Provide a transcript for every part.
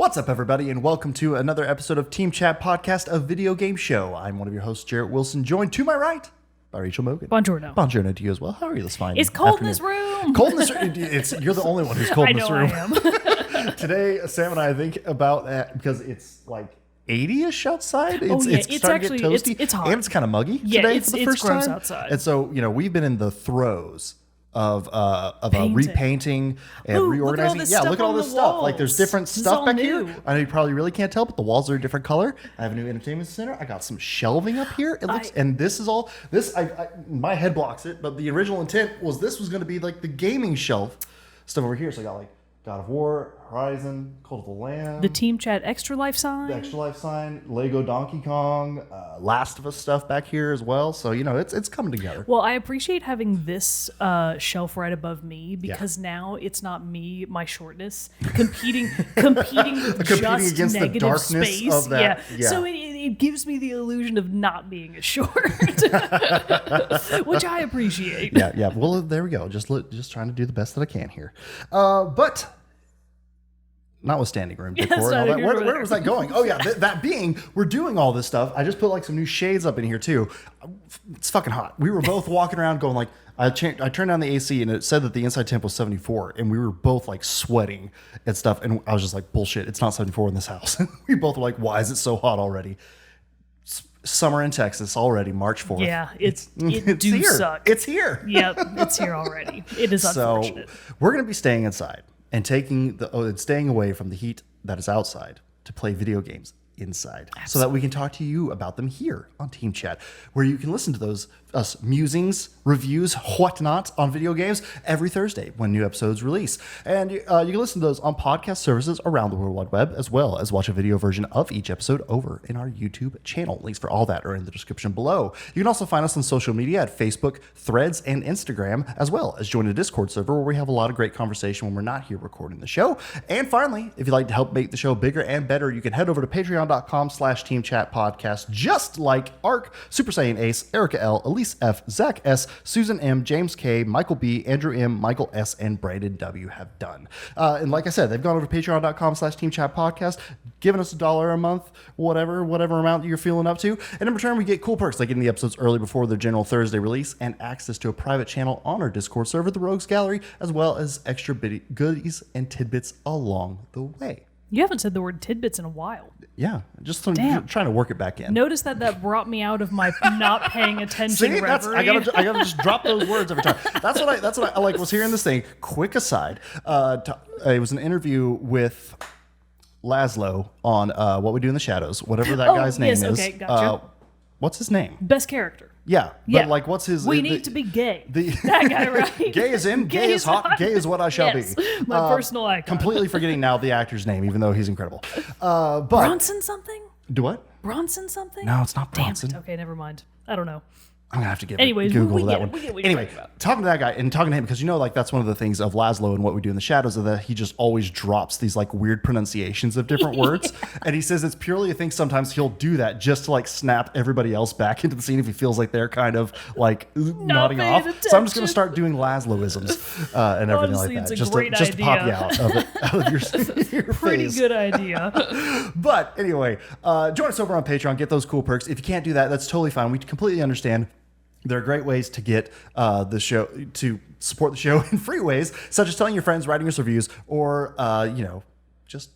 What's up, everybody, and welcome to another episode of Team Chat Podcast, a video game show. I'm one of your hosts, Jarrett Wilson, joined to my right by Rachel Mogan. Buongiorno. Buongiorno to you as well. How are you this fine It's cold afternoon? in this room. Cold in this room. You're the only one who's cold in this room. I am. Today, Sam and I think about that because it's like 80-ish outside. It's starting to get toasty. It's hot. And it's kind of muggy Yeah, today for the first gross time. outside. And so, we've been in the throes of Painting. repainting and Ooh, reorganizing. look at all this stuff Look at all this on the stuff. Like there's walls. different This is stuff all back new. here. I know you probably really can't tell, but the walls are a different color. I have a new entertainment center. I got some shelving up here. It looks, and this is all this. My head blocks it, but the original intent was this was going to be like the gaming shelf stuff over here. So I got like God of War, Horizon, Cult of the Lamb, The Team Chat Extra Life sign. the Extra Life sign, Lego Donkey Kong, Last of Us stuff back here as well. So it's coming together. Well, I appreciate having this shelf right above me because now it's not me, my shortness, competing with just against the negative darkness space. of that. Yeah. So it gives me the illusion of not being as short, which I appreciate. Yeah. Well, there we go. Just trying to do the best that I can here. But notwithstanding room decor and all that. Where was that going? Oh yeah, that being, we're doing all this stuff. I just put like some new shades up in here too. It's fucking hot. We were both walking around going like, I turned down the AC and it said that the inside temp was 74, and we were both like sweating and stuff. And I was just like, bullshit, it's not 74 in this house. We both were like, why is it so hot already? Summer in Texas already, March 4th. Yeah, it do here. suck. It's here. Yep, it's here already. It is unfortunate. So we're going to be staying inside and staying away from the heat that is outside to play video games inside. Absolutely. So that we can talk to you about them here on Team Chat, where you can listen to us musings, reviews, whatnot on video games every Thursday when new episodes release. And you can listen to those on podcast services around the World Wide Web, as well as watch a video version of each episode over in our YouTube channel. Links for all that are in the description below. You can also find us on social media at Facebook, Threads, and Instagram, as well as join a Discord server where we have a lot of great conversation when we're not here recording the show. And finally, if you'd like to help make the show bigger and better, you can head over to patreon.com/teamchatpodcast, just like Ark, Super Saiyan Ace, Erica L, Elise F, Zach S, Susan M, James K, Michael B, Andrew M, Michael S, and Brandon W have done. And like I said, they've gone over to patreon.com/teamchatpodcast, given us $1 a month, whatever amount you're feeling up to. And in return, we get cool perks like getting the episodes early before their general Thursday release and access to a private channel on our Discord server, the Rogues Gallery, as well as extra goodies and tidbits along the way. You haven't said the word tidbits in a while. Yeah, just trying to work it back in. Notice that brought me out of my not paying attention See, reverie. I gotta just drop those words every time. That's what I like. Was hearing this thing. Quick aside, it was an interview with Laszlo on What We Do in the Shadows, whatever that guy's name is. Okay, gotcha. What's his name? Best character. Yeah, Yeah. but like, what's his? We need to be gay. That guy, right? Gay is in, gay is hot, gay is what I shall Yes, be. my personal icon. Completely forgetting now the actor's name, even though he's incredible. But Bronson something? do what? Bronson something? No, it's not Damn Bronson. it. Okay, never mind. I don't know. I'm gonna have to get Anyways, Google we that get it. one. We get what you're Anyway, talking about. talking to that guy and talking to him, because like that's one of the things of Laszlo and What We Do in the Shadows, is that he just always drops these like weird pronunciations of different words, and he says it's purely a thing. Sometimes he'll do that just to like snap everybody else back into the scene if he feels like they're kind of like nodding paying off. So I'm just attention. gonna start doing Laszloisms and everything Honestly, like that, it's a just great to pop you idea. out of your Pretty face. good idea. But anyway, join us over on Patreon. Get those cool perks. If you can't do that, that's totally fine. We completely understand. There are great ways to get the show, to support the show in free ways, such as telling your friends, writing us reviews, or just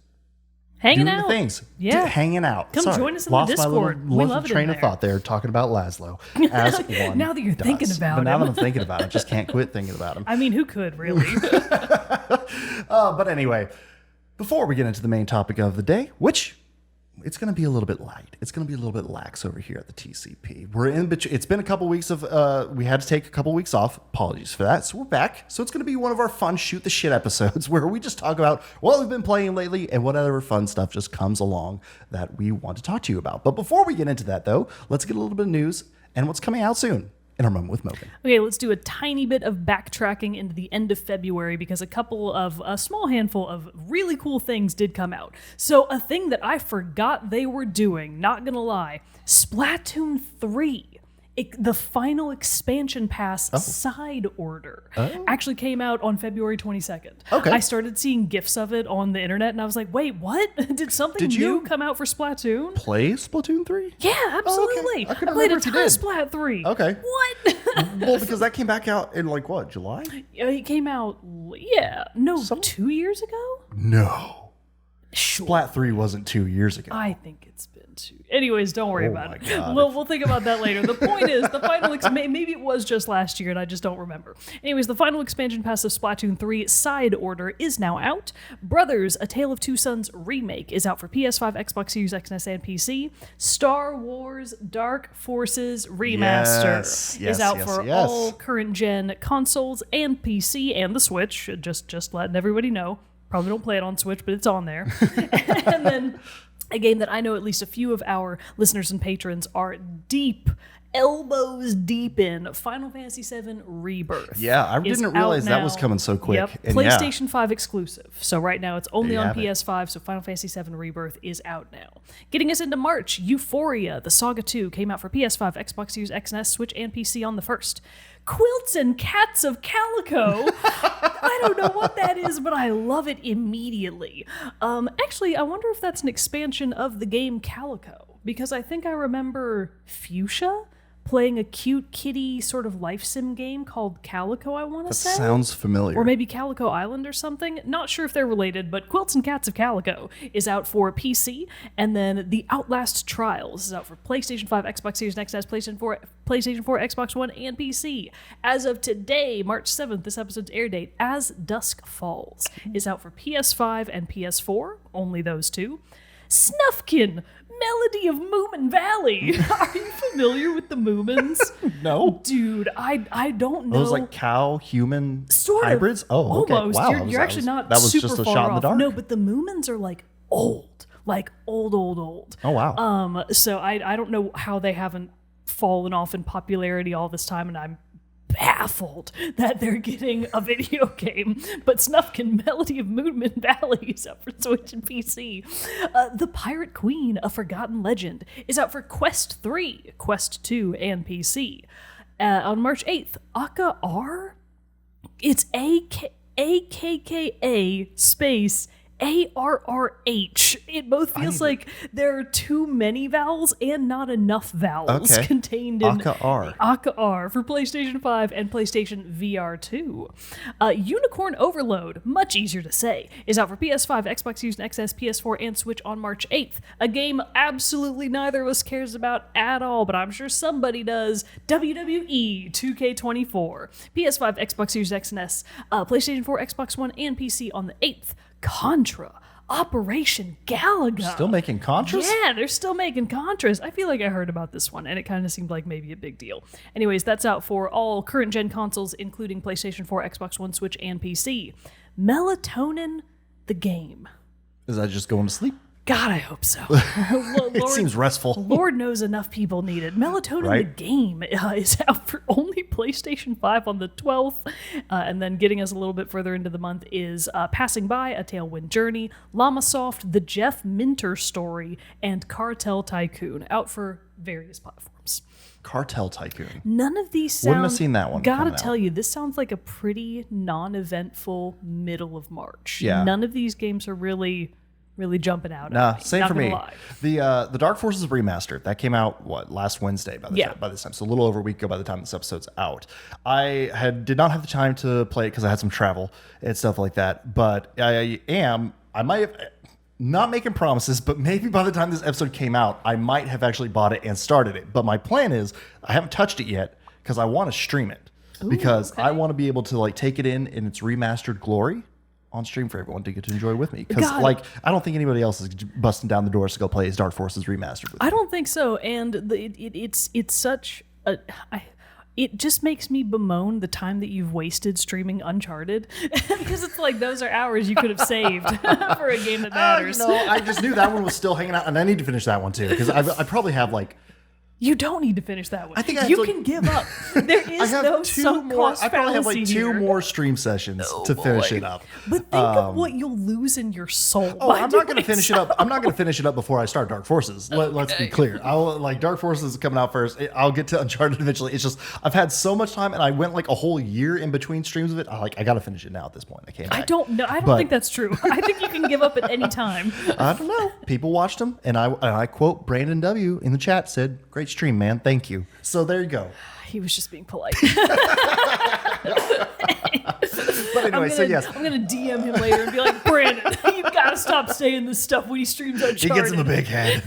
Hanging doing out. the things. Yeah. Hanging out. Come Sorry, join us in the lost Discord. My We little love it in train of there. thought there, talking about Laszlo as one. Now that you're does. thinking about but now him. that I'm thinking about it, just can't quit thinking about him. I mean, who could, really? But anyway, before we get into the main topic of the day, which it's going to be a little bit light. It's going to be a little bit lax over here at the TCP. We're in between. It's been a couple weeks of, we had to take a couple weeks off. Apologies for that. So we're back. So it's going to be one of our fun shoot the shit episodes where we just talk about what we've been playing lately and whatever fun stuff just comes along that we want to talk to you about. But before we get into that though, let's get a little bit of news and what's coming out soon in our moment with Mogan. Okay, let's do a tiny bit of backtracking into the end of February because a small handful of really cool things did come out. So a thing that I forgot they were doing, not gonna lie, Splatoon 3 The final expansion pass side order actually came out on February 22nd. Okay. I started seeing GIFs of it on the internet, and I was like, wait, what? Did something new come out for Splatoon? Play Splatoon 3? Yeah, absolutely. I couldn't played remember a if you ton of did. Splat 3. Okay. What? Well, because that came back out in like what, July? It came out, 2 years ago? No. Sure. Splat 3 wasn't 2 years ago. I think it's been 2. Anyways, don't worry about it. God. We'll think about that later. The point is, the final maybe it was just last year and I just don't remember. Anyways, the final expansion pass of Splatoon 3 Side Order is now out. Brothers: A Tale of Two Sons remake is out for PS5, Xbox Series X, and S, and PC. Star Wars Dark Forces Remaster is out for all current gen consoles and PC and the Switch. Just letting everybody know. Probably don't play it on Switch, but it's on there. And then a game that I know at least a few of our listeners and patrons are elbows deep in, Final Fantasy VII Rebirth. Yeah, I didn't realize that was coming so quick. Yep, And PlayStation 5 exclusive. So right now it's only on have it. PS5, so Final Fantasy VII Rebirth is out now. Getting us into March, Euphoria, The Saga 2 came out for PS5, Xbox Series X and S, Switch, and PC on the 1st. Quilts and Cats of Calico. I don't know what that is, but I love it immediately. Actually, I wonder if that's an expansion of the game Calico, because I think I remember Fuchsia playing a cute kitty sort of life sim game called Calico, I want to say. Sounds familiar. Or maybe Calico Island or something. Not sure if they're related, but Quilts and Cats of Calico is out for PC. And then The Outlast Trials is out for PlayStation 5, Xbox Series X, PlayStation 4, Xbox One, and PC. As of today, March 7th, this episode's air date, As Dusk Falls is out for PS5 and PS4, only those two. Snufkin, Melody of Moomin Valley. Are you familiar with the Moomins? No. Dude, I don't know. Those like cow-human Sort hybrids? Of. Oh, okay. Almost. Wow. You're actually not that was super just a far shot off. in the dark. No, but the Moomins are like old. Like old. Oh, wow. So I don't know how they haven't fallen off in popularity all this time, and I'm baffled that they're getting a video game. But Snufkin, Melody of Moomin Valley is out for Switch and PC. The Pirate Queen, A Forgotten Legend is out for Quest 3, Quest 2, and PC. On March 8th, Aka R? It's AKKA space ARRH. It both feels like there are too many vowels and not enough vowels contained in Aka R. Aka R for PlayStation 5 and PlayStation VR 2. Unicorn Overload, much easier to say, is out for PS5, Xbox Series XS, PS4, and Switch on March 8th. A game absolutely neither of us cares about at all, but I'm sure somebody does. WWE 2K24. PS5, Xbox Series X and S, PlayStation 4, Xbox One, and PC on the 8th. Contra, Operation Galaga. Still making Contras? Yeah, they're still making Contras. I feel like I heard about this one, and it kind of seemed like maybe a big deal. Anyways, that's out for all current-gen consoles, including PlayStation 4, Xbox One, Switch, and PC. Melatonin, the game. Is that just going to sleep? God, I hope so. It seems restful. Lord knows enough people need it. Melatonin, the game, is out for only PlayStation 5 on the 12th. And then getting us a little bit further into the month is Passing By, A Tailwind Journey, Llamasoft, The Jeff Minter Story, and Cartel Tycoon, out for various platforms. Cartel Tycoon. None of these sound... Wouldn't have seen that one Gotta coming tell out. you, this sounds like a pretty non-eventful middle of March. Yeah. None of these games are really jumping out. Nah, at me. same Not for gonna me. lie. The Dark Forces remastered that came out last Wednesday by this time, so a little over a week ago by the time this episode's out. I did not have the time to play it because I had some travel and stuff like that. But I might have, not making promises, but maybe by the time this episode came out, I might have actually bought it and started it. But my plan is I haven't touched it yet because I want to stream it because I want to be able to like take it in its remastered glory on stream for everyone to get to enjoy with me. Because I don't think anybody else is busting down the doors to go play his Dark Forces remastered with me. I don't think so. And it's such a... it just makes me bemoan the time that you've wasted streaming Uncharted. Because it's like those are hours you could have saved for a game that matters. I just knew that one was still hanging out, and I need to finish that one too. Because I probably have like You don't need to finish that one. I think I have you to, can give up. There I is have no two sunk more. cost I probably have like fallacy two here. more stream sessions to finish it up. But think of what you'll lose in your soul. Oh, I'm not going to finish it up. I'm not going to finish it up before I start Dark Forces. Let's be clear. I'll like Dark Forces is coming out first. I'll get to Uncharted eventually. It's just I've had so much time, and I went like a whole year in between streams of it. I got to finish it now at this point. I can't. I don't know. I don't think that's true. I think you can give up at any time. I don't know. People watched them, and I quote Brandon W in the chat said, "Great stream, man. Thank you." So there you go. He was just being polite. But anyway, so yes, I'm gonna DM him later and be like, Brandon, you gotta stop saying this stuff when he streams Uncharted. he gets him a big head.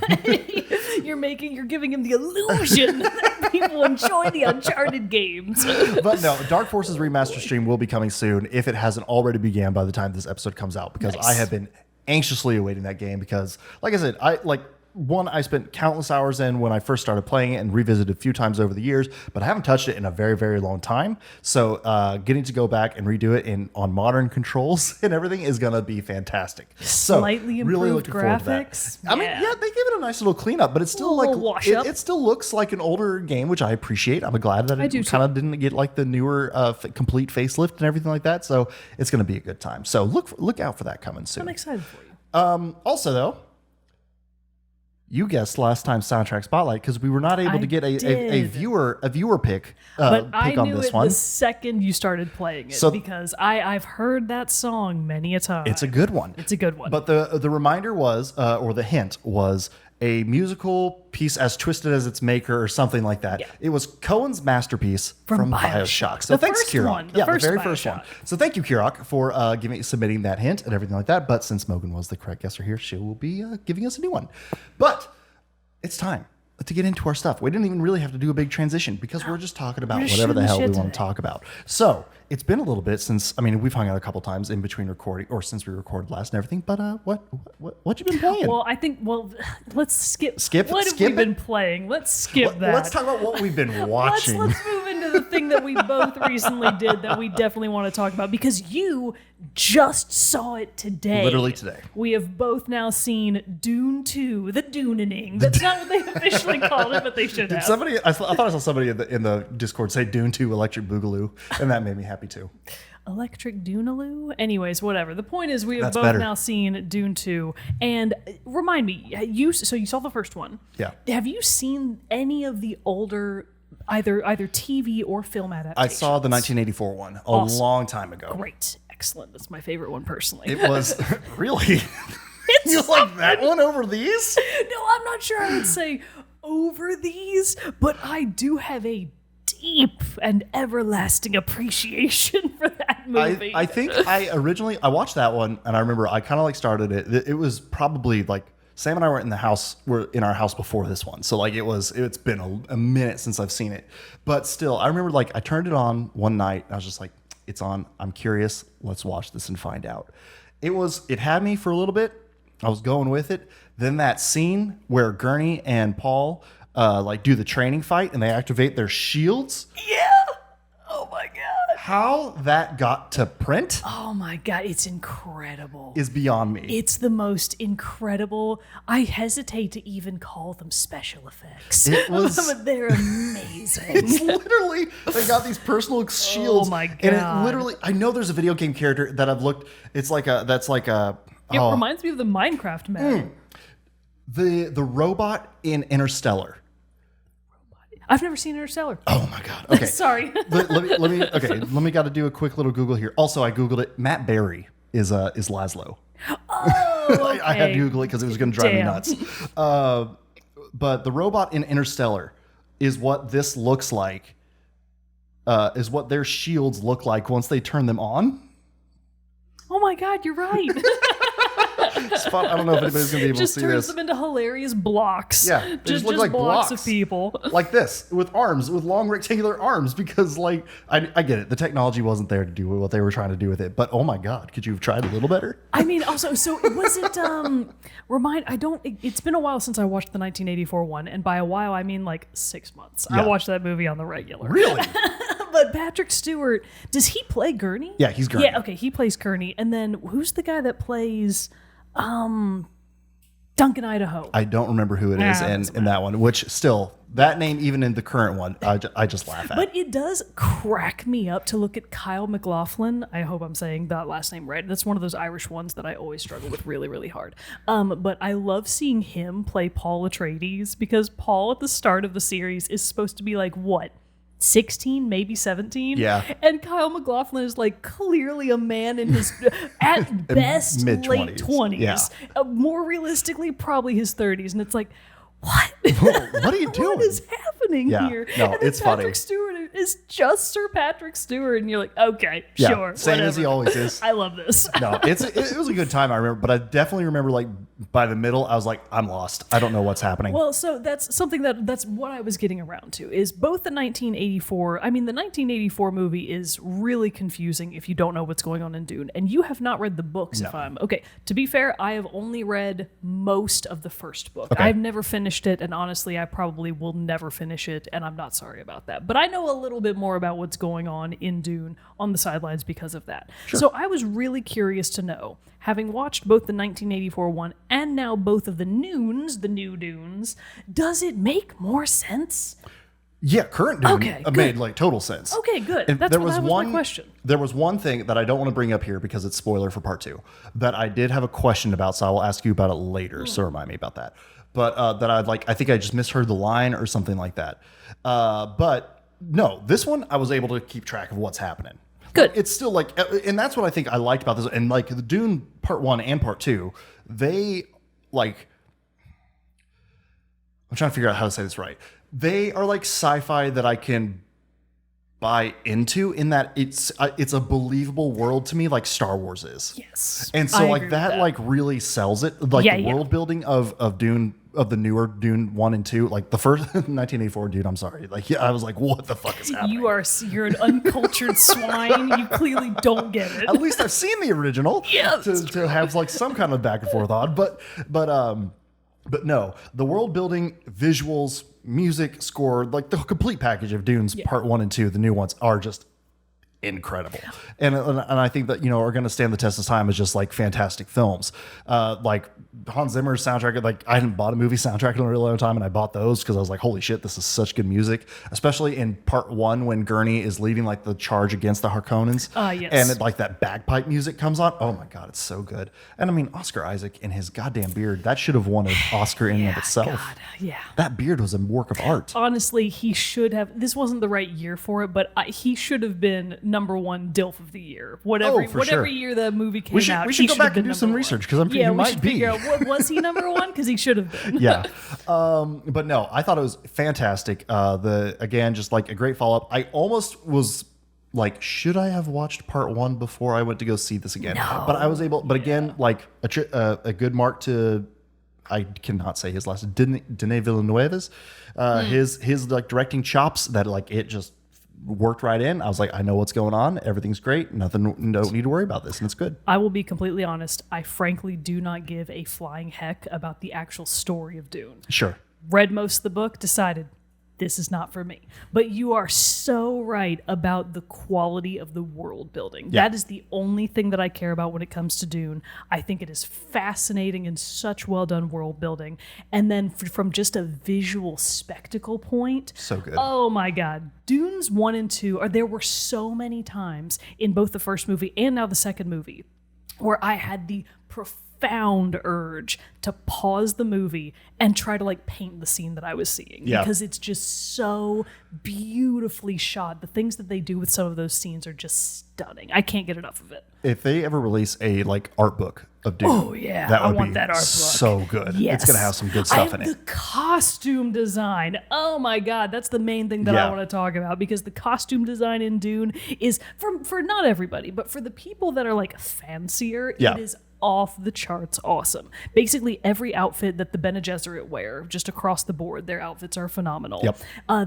You're giving him the illusion that people enjoy the Uncharted games. But no, Dark Forces Remaster stream will be coming soon if it hasn't already began by the time this episode comes out, because Nice. I have been anxiously awaiting that game because, like I said, I spent countless hours in when I first started playing it and revisited a few times over the years, but I haven't touched it in a very, very long time. So getting to go back and redo it on modern controls and everything is going to be fantastic. So Slightly improved really looking forward to that. graphics. I mean, yeah, they gave it a nice little cleanup, but it's still Little like wash up. it still looks like an older game, which I appreciate. I'm glad that I do it too. kind of didn't get like the newer complete facelift and everything like that. So it's going to be a good time. So look out for that coming soon. I'm excited for you. Also, though, you guessed last time soundtrack spotlight because we were not able I to get a did. viewer pick But I pick on knew this it one. the second you started playing it So- because I've heard that song many a time. It's a good one. It's a good one. But the reminder was, or the hint was, a musical piece as twisted as its maker, or something like that. Yeah. It was Cohen's masterpiece From from BioShock. BioShock. So The thanks, first Kirok. one. The Yeah, first the very first one. BioShock. So thank you, Kirok, for submitting that hint and everything like that. But since Mogan was the correct guesser here, she will be giving us a new one. But it's time to get into our stuff. We didn't even really have to do a big transition because we're just talking about We're just whatever the shooting hell we shit want to today. talk about. So it's been a little bit since, I mean, we've hung out a couple times in between recording, or since we recorded last and everything. But what you been playing? well, I think let's skip. Skip- What have skip we been it? playing? Let's skip that. Let's talk about what we've been Let's watching. move into the thing that we both recently did that we definitely want to talk about because you just saw it today. Literally today. We have both now seen Dune 2, the Dunening. That's not what they officially called it, but they should Did have. somebody? I thought I saw somebody in the Discord say Dune 2 Electric Boogaloo, and that made me happy too. Electric Dunaloo? Anyways, whatever. The point is we have That's both better. now seen Dune 2. And remind me, you saw the first one. Yeah. Have you seen any of the older either TV or film I adaptations? saw the 1984 one a Awesome. long time ago. Great. Excellent. That's my favorite one personally. It was really. You like that one over these? No, I'm not sure I would say over these, but I do have a deep and everlasting appreciation for that movie. I think I watched that one, and I remember I kind of like started it. It was probably like Sam and I were in our house before this one, so like it's been a minute since I've seen it, but still I remember like I turned it on one night. And I was just like, it's on. I'm curious. Let's watch this and find out. It had me for a little bit. I was going with it. Then that scene where Gurney and Paul like do the training fight and they activate their shields. yeah. Oh my god. How that got to print Oh my god, it's incredible. is beyond me. It's the most incredible. I hesitate to even call them special effects. It was- But they're amazing. It's literally, they got these personal shields. Oh my And it God. literally, I know there's a video game character that I've looked, it's like a, that's like a, It oh, reminds me of the Minecraft man. the robot in Interstellar. I've never seen Interstellar. Oh my God. Okay. Sorry. let me got to do a quick little Google here. Also, I Googled it. Matt Berry is Laszlo. Oh, I had to okay. Google it because it was going to drive me Damn. nuts. But the robot in Interstellar is what this looks like, is what their shields look like once they turn them on. Oh my god, you're right. It's fun. I don't know if anybody's going to be able Just to see turns this. them into hilarious blocks. Yeah, they just look like blocks blocks. of people. Like this, with arms, with long rectangular arms, because like, I get it. The technology wasn't there to do what they were trying to do with it. But oh my God, could you have tried a little better? I mean, also, so was it, it's been a while since I watched the 1984 one, and by a while, I mean like 6 months. Yeah. I watched that movie on the regular. Really? But Patrick Stewart, does he play Gurney? Yeah, he's Gurney. Yeah, okay, he plays Gurney. And then who's the guy that plays, Duncan, Idaho. I don't remember who it is in that one, which still, that name, even in the current one, I just laugh at. But it does crack me up to look at Kyle MacLachlan. I hope I'm saying that last name right. That's one of those Irish ones that I always struggle with really, really hard. But I love seeing him play Paul Atreides, because Paul at the start of the series is supposed to be like, what, 16, maybe 17? Yeah. And Kyle MacLachlan is like clearly a man in his, at best, Mid-20s. late 20s. Yeah. More realistically, probably his 30s. And it's like, what? What are you doing? What is happening Yeah. here? No, and then it's funny. Patrick Stewart is just Sir Patrick Stewart, and you're like, okay, Yeah, sure, same as he whatever. always is. I love this. No, it was a good time, I remember, but I definitely remember, like, by the middle, I was like, I'm lost. I don't know what's happening. Well, so that's something that's what I was getting around to, is both the 1984 movie is really confusing if you don't know what's going on in Dune, and you have not read the books. No. If I'm okay, to be fair, I have only read most of the first book. Okay. I've never finished it, and honestly, I probably will never finish it, and I'm not sorry about that. But I know a little bit more about what's going on in Dune on the sidelines because of that. Sure. So I was really curious to know, having watched both the 1984 one and now both of the new Dunes, does it make more sense? Yeah, current Dune Okay, good. made like total sense. Okay, good. And That was my question. There was one thing that I don't want to bring up here because it's spoiler for part 2 that I did have a question about, so I will ask you about it later. So remind me about that. But that I think I just misheard the line or something like that. But no, this one I was able to keep track of what's happening. Good. It's still like, and that's what I think I liked about this. And like the Dune part 1 and part 2, they like, I'm trying to figure out how to say this right. They are like sci-fi that I can buy into, in that it's a believable world to me, like Star Wars is. Yes. And so I like agree with that like really sells it. Like Yeah, the yeah. world building of Dune, of the newer Dune 1 and 2, like the first 1984 Dune, I'm sorry. Like, yeah, I was like, what the fuck is happening? You're an uncultured swine. You clearly don't get it. At least I've seen the original. Yeah, to have like some kind of back and forth on. But no, the world building, visuals, music, score, like the complete package of Dune's part 1 and 2, the new ones, are just incredible. And I think that, are going to stand the test of time as just like fantastic films. Like Hans Zimmer's soundtrack, like I hadn't bought a movie soundtrack in a really long time, and I bought those because I was like, holy shit, this is such good music. Especially in part 1 when Gurney is leading like the charge against the Harkonnens. Yes. And it, like that bagpipe music comes on. Oh my God, it's so good. And I mean, Oscar Isaac and his goddamn beard, that should have won an Oscar in and of itself. God, yeah. That beard was a work of art. Honestly, he should have. This wasn't the right year for it, but he should have been number 1 DILF of the year. Whatever for sure. year the movie came out, We he should go have back and been do some number research, one. because I'm thinking he we might should be. figure out, was he number 1? Because he should have been. Yeah. But no, I thought it was fantastic. Again, just like a great follow up. I almost was like, should I have watched part 1 before I went to go see this again? No. But I was able. But again, like a good mark to, I cannot say his last, Denis Villeneuve's, his like directing chops, that like it just worked right in. I was like, I know what's going on. Everything's great. Don't need to worry about this, and it's good. I will be completely honest. I frankly do not give a flying heck about the actual story of Dune. Sure. Read most of the book, decided this is not for me. But you are so right about the quality of the world building. Yeah. That is the only thing that I care about when it comes to Dune. I think it is fascinating and such well done world building. And then from just a visual spectacle point, So good. oh my God. Dunes 1 and 2, there were so many times in both the first movie and now the second movie where I had the profound urge to pause the movie and try to like paint the scene that I was seeing, because it's just so beautifully shot. The things that they do with some of those scenes are just stunning. I can't get enough of it. If they ever release a like art book of Dune, Oh yeah, that I would want be that art book. so good. Yes. It's gonna have some good stuff in it. The costume design. Oh my God, that's the main thing that I Yeah. want to talk about, because the costume design in Dune is for not everybody, but for the people that are like fancier, Yeah. it is off the charts awesome. Basically every outfit that the Bene Gesserit wear, just across the board, their outfits are phenomenal. Yep.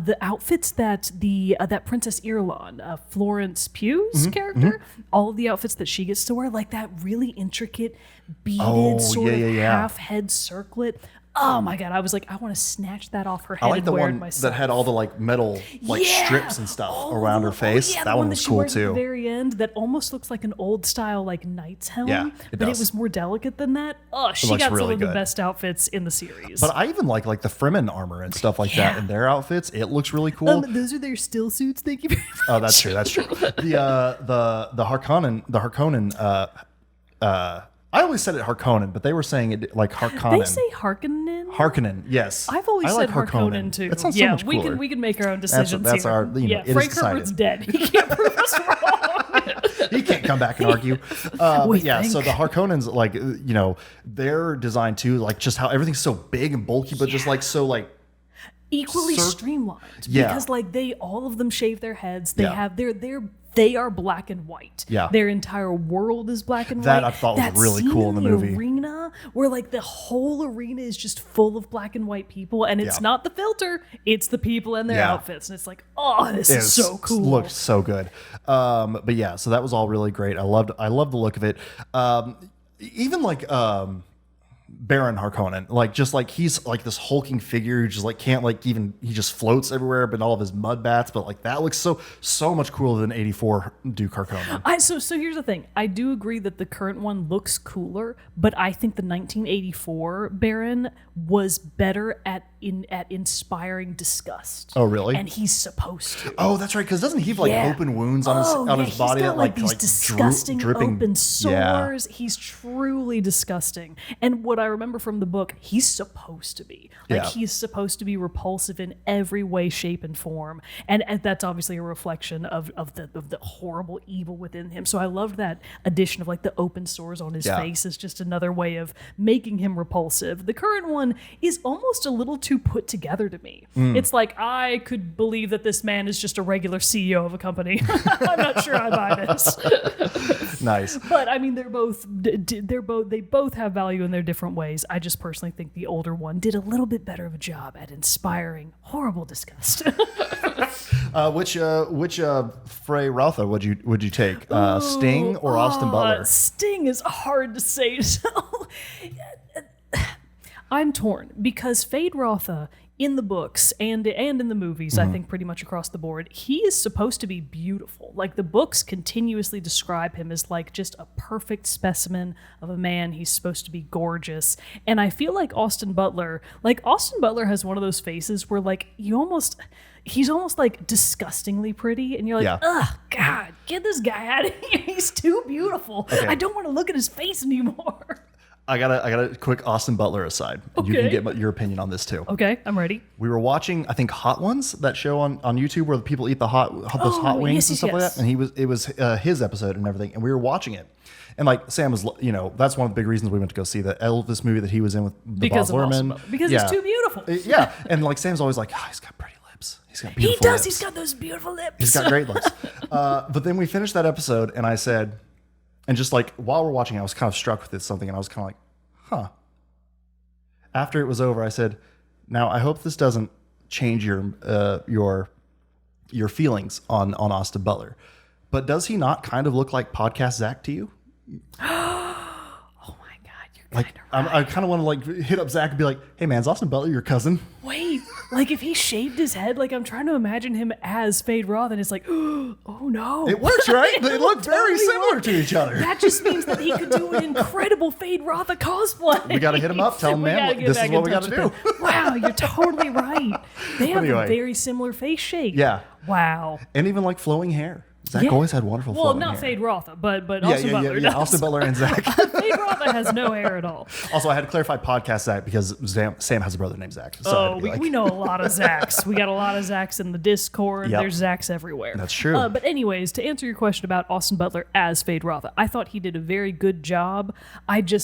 The outfits that that Princess Irulan, Florence Pugh's Mm-hmm, character, all of the outfits that she gets to wear, like that really intricate beaded Oh, sort of yeah. half head circlet. Oh my god, I was like, I want to snatch that off her head I like and the wear it one myself. that had all the like metal like Yeah! strips and stuff Oh, around her face. yeah, that the one that was she cool wears at the too. very end that almost looks like an old style like knight's helm. Yeah, it but does. it was more delicate than that. Oh, she looks got some really of the good. best outfits in the series. But I even like the Fremen armor and stuff like that Yeah. in their outfits. It looks really cool. Those are their still suits. Thank you very much. Oh, that's true. That's true. The Harkonnen. I always said it Harkonnen, but they were saying it like Harkonnen. They say Harkonnen. Harkonnen, yes. I've always I said like Harkonnen too. That sounds yeah, so much cooler. we can make our own decisions that's here. our- it is Frank decided. Herbert's dead. He can't prove us wrong. He can't come back and argue. But We yeah, so think. the Harkonnens, like they're designed too, like just how everything's so big and bulky, but just like so like Equally streamlined. Yeah. Because like all of them shave their heads. They Yeah. have they are black and white. Yeah. Their entire world is black and That white. I thought was That really scene cool in the movie. arena where like the whole arena is just full of black and white people, and it's Yeah. not the filter, it's the people and their Yeah. outfits. And it's like, oh, this is so cool. Looked so good. But yeah, so that was all really great. I loved the look of it. Even like Baron Harkonnen, like just like he's like this hulking figure who just like can't like even he just floats everywhere, but all of his mud bats. But like that looks so much cooler than 84 Duke Harkonnen. So here's the thing. I do agree that the current one looks cooler, but I think the 1984 Baron was better at inspiring disgust. Oh, really? And he's supposed to. Oh, that's right. Because doesn't he have like Yeah. open wounds on his he's body got, that like these disgusting dripping open Yeah. sores. He's truly disgusting. And what I remember from the book, he's supposed to be like Yeah. he's supposed to be repulsive in every way, shape, and form. And that's obviously a reflection of the horrible evil within him. So I loved that addition of like the open sores on his Yeah. face is just another way of making him repulsive. The current one is almost a little too put together to me. It's like I could believe that this man is just a regular CEO of a company. I'm not sure I buy this. Nice. But I mean, they both have value in their different ways. I just personally think the older one did a little bit better of a job at inspiring horrible disgust. Which Frey Rotha would you take? Sting or Austin Butler? Sting is hard to say. So I'm torn because Fade Rotha in the books and in the movies, I think pretty much across the board, he is supposed to be beautiful. Like the books continuously describe him as like just a perfect specimen of a man. He's supposed to be gorgeous. And I feel like Austin Butler has one of those faces where like he's almost like disgustingly pretty and you're like, Yeah. ugh, God, get this guy out of here. He's too beautiful. Okay. I don't want to look at his face anymore. I got a quick Austin Butler aside. You Okay. can get your opinion on this too. Okay, I'm ready. We were watching, I think, Hot Ones, that show on YouTube where the people eat those hot wings yes, and stuff like yes. that. And it was his episode and everything, and we were watching it. And like Sam was, that's one of the big reasons we went to go see the Elvis movie that he was in with the Because Bob of Austin Luhrmann. Butler. Because Yeah. he's too beautiful. Yeah, and like Sam's always like, he's got pretty lips. He's got He beautiful does. lips. He's got those beautiful lips. He's got great lips. But then we finished that episode, and I said, and just like while we're watching, I was kind of struck with this something, and I was kind of like, huh. After it was over, I said, now I hope this doesn't change your feelings on Austin Butler, but does he not kind of look like Podcast Zach to you? Oh my God, you're Like kind of I kind of want to like hit up Zach and be like, hey man, is Austin Butler your cousin? Wait, like if he shaved his head, like I'm trying to imagine him as Fade Roth, and it's like, oh no. It works, right? They look very totally similar work. to each other. That just means that he could do an incredible Fade Rotha cosplay. We got to hit him up. Tell him, We man, gotta look, get this back is in what we got touch to with do. him. Wow, you're totally right. They have Anyway. a very similar face shape. Yeah. Wow. And even like flowing hair. Zach Yeah. always had wonderful Well, flowing not hair. Fade Rotha, but Yeah, Austin Butler yeah. does. Austin Butler and Zach. Fade Rotha has no hair at all. Also, I had to clarify Podcast Zach because Sam has a brother named Zach. So I had to be like- We know a lot of Zachs. We got a lot of Zachs in the Discord. Yep. There's Zachs everywhere. That's true. But anyways, to answer your question about Austin Butler as Fade Rotha, I thought he did a very good job.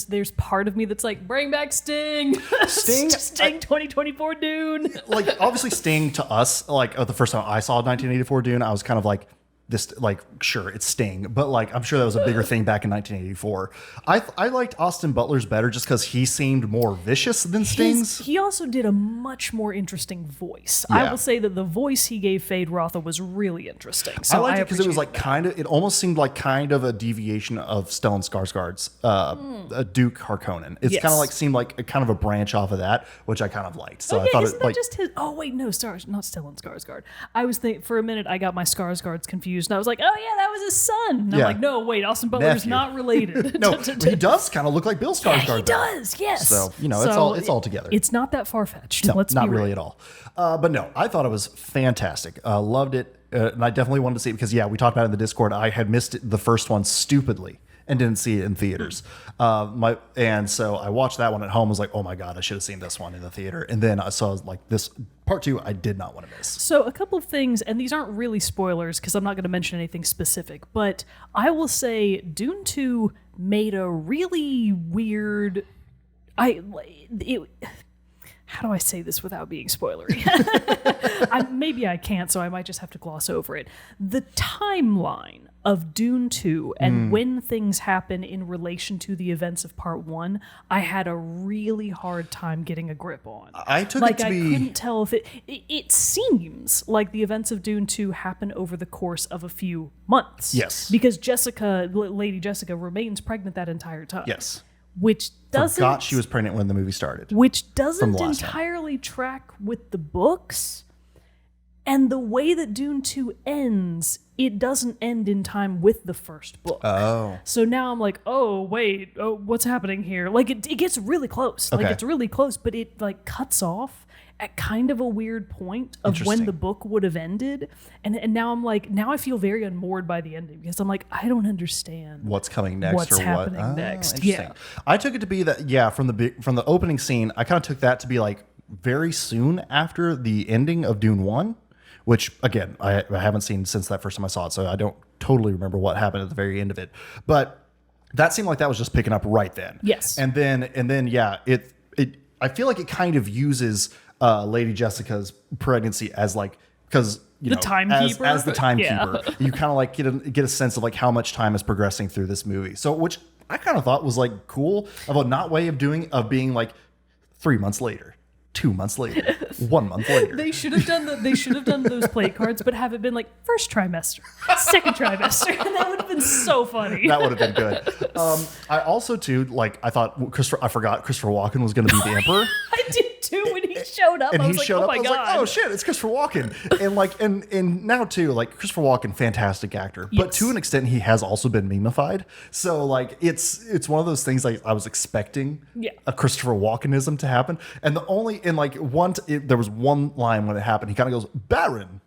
There's part of me that's like, bring back Sting. Sting? Sting 2024 Dune. like obviously Sting to us, like the first time I saw 1984 Dune, I was kind of like, this, like, sure, it's Sting, but like, I'm sure that was a bigger thing back in 1984. I liked Austin Butler's better just because he seemed more vicious than Sting's. He also did a much more interesting voice. Yeah. I will say that the voice he gave Fade Rotha was really interesting. So I liked it because it was like appreciated it almost seemed like kind of a deviation of Stellan Skarsgård's Duke Harkonnen. It's Yes. kind of like seemed like a kind of a branch off of that, which I kind of liked. So that. I thought Isn't it that like just his? Oh wait, no, not Stellan Skarsgård. I was thinking for a minute. I got my Skarsgårds confused, and I was like, oh yeah, that was his son. And I'm Yeah. like, no, wait, Austin Butler's Nephew. not related. no, he does kind of look like Bill Skarsgård. Yeah, he though. does. Yes. So it's all together. It's not that far fetched. No, Let's not be really real. at all. But no, I thought it was fantastic. Loved it. And I definitely wanted to see it because, yeah, we talked about it in the Discord. I had missed the first one stupidly and didn't see it in theaters. And so I watched that one at home. I was like, oh my God, I should have seen this one in the theater. And then I saw like this part 2, I did not want to miss. So a couple of things, and these aren't really spoilers because I'm not going to mention anything specific, but I will say Dune 2 made a really weird. How do I say this without being spoilery? Maybe I can't, so I might just have to gloss over it. The timeline of Dune 2 and when things happen in relation to the events of Part 1, I had a really hard time getting a grip on. I took like it to I be... couldn't tell if it seems like the events of Dune 2 happen over the course of a few months. Yes. Because Lady Jessica remains pregnant that entire time. Yes. Which doesn't Forgot she was pregnant when the movie started. which doesn't the last time. entirely track with the books. And the way that Dune 2 ends, it doesn't end in time with the first book. Oh. So now I'm like, oh, wait, what's happening here? Like, it gets really close. Like, Okay. it's really close, but it, like, cuts off at kind of a weird point of when Interesting. the book would have ended. And now I'm like, now I feel very unmoored by the ending because I'm like, I don't understand. What's coming next What's or happening what? next. Interesting. Yeah. I took it to be that, yeah, from the opening scene, I kind of took that to be like very soon after the ending of Dune 1, which again, I haven't seen since that first time I saw it, so I don't totally remember what happened at the very end of it. But that seemed like that was just picking up right then. Yes. And then yeah, it I feel like it kind of uses Lady Jessica's pregnancy as like, because The timekeeper? as the timekeeper, Yeah. you kind of like get a sense of like how much time is progressing through this movie. So which I kind of thought was like cool of a not way of being like 3 months later, 2 months later, 1 month later. They should have done those plate cards, but have it been like first trimester, second trimester, and that would have been so funny. That would have been good. I also too I thought I forgot Christopher Walken was going to be the Emperor. I did too when he showed up. And I he was like, showed oh up. my I was god! like, "Oh shit, it's Christopher Walken!" And like, and now too, like Christopher Walken, fantastic actor, but Yes. to an extent, he has also been memeified. So like, it's one of those things like I was expecting a Christopher Walkenism to happen, and there was one line when it happened. He kind of goes, "Baron."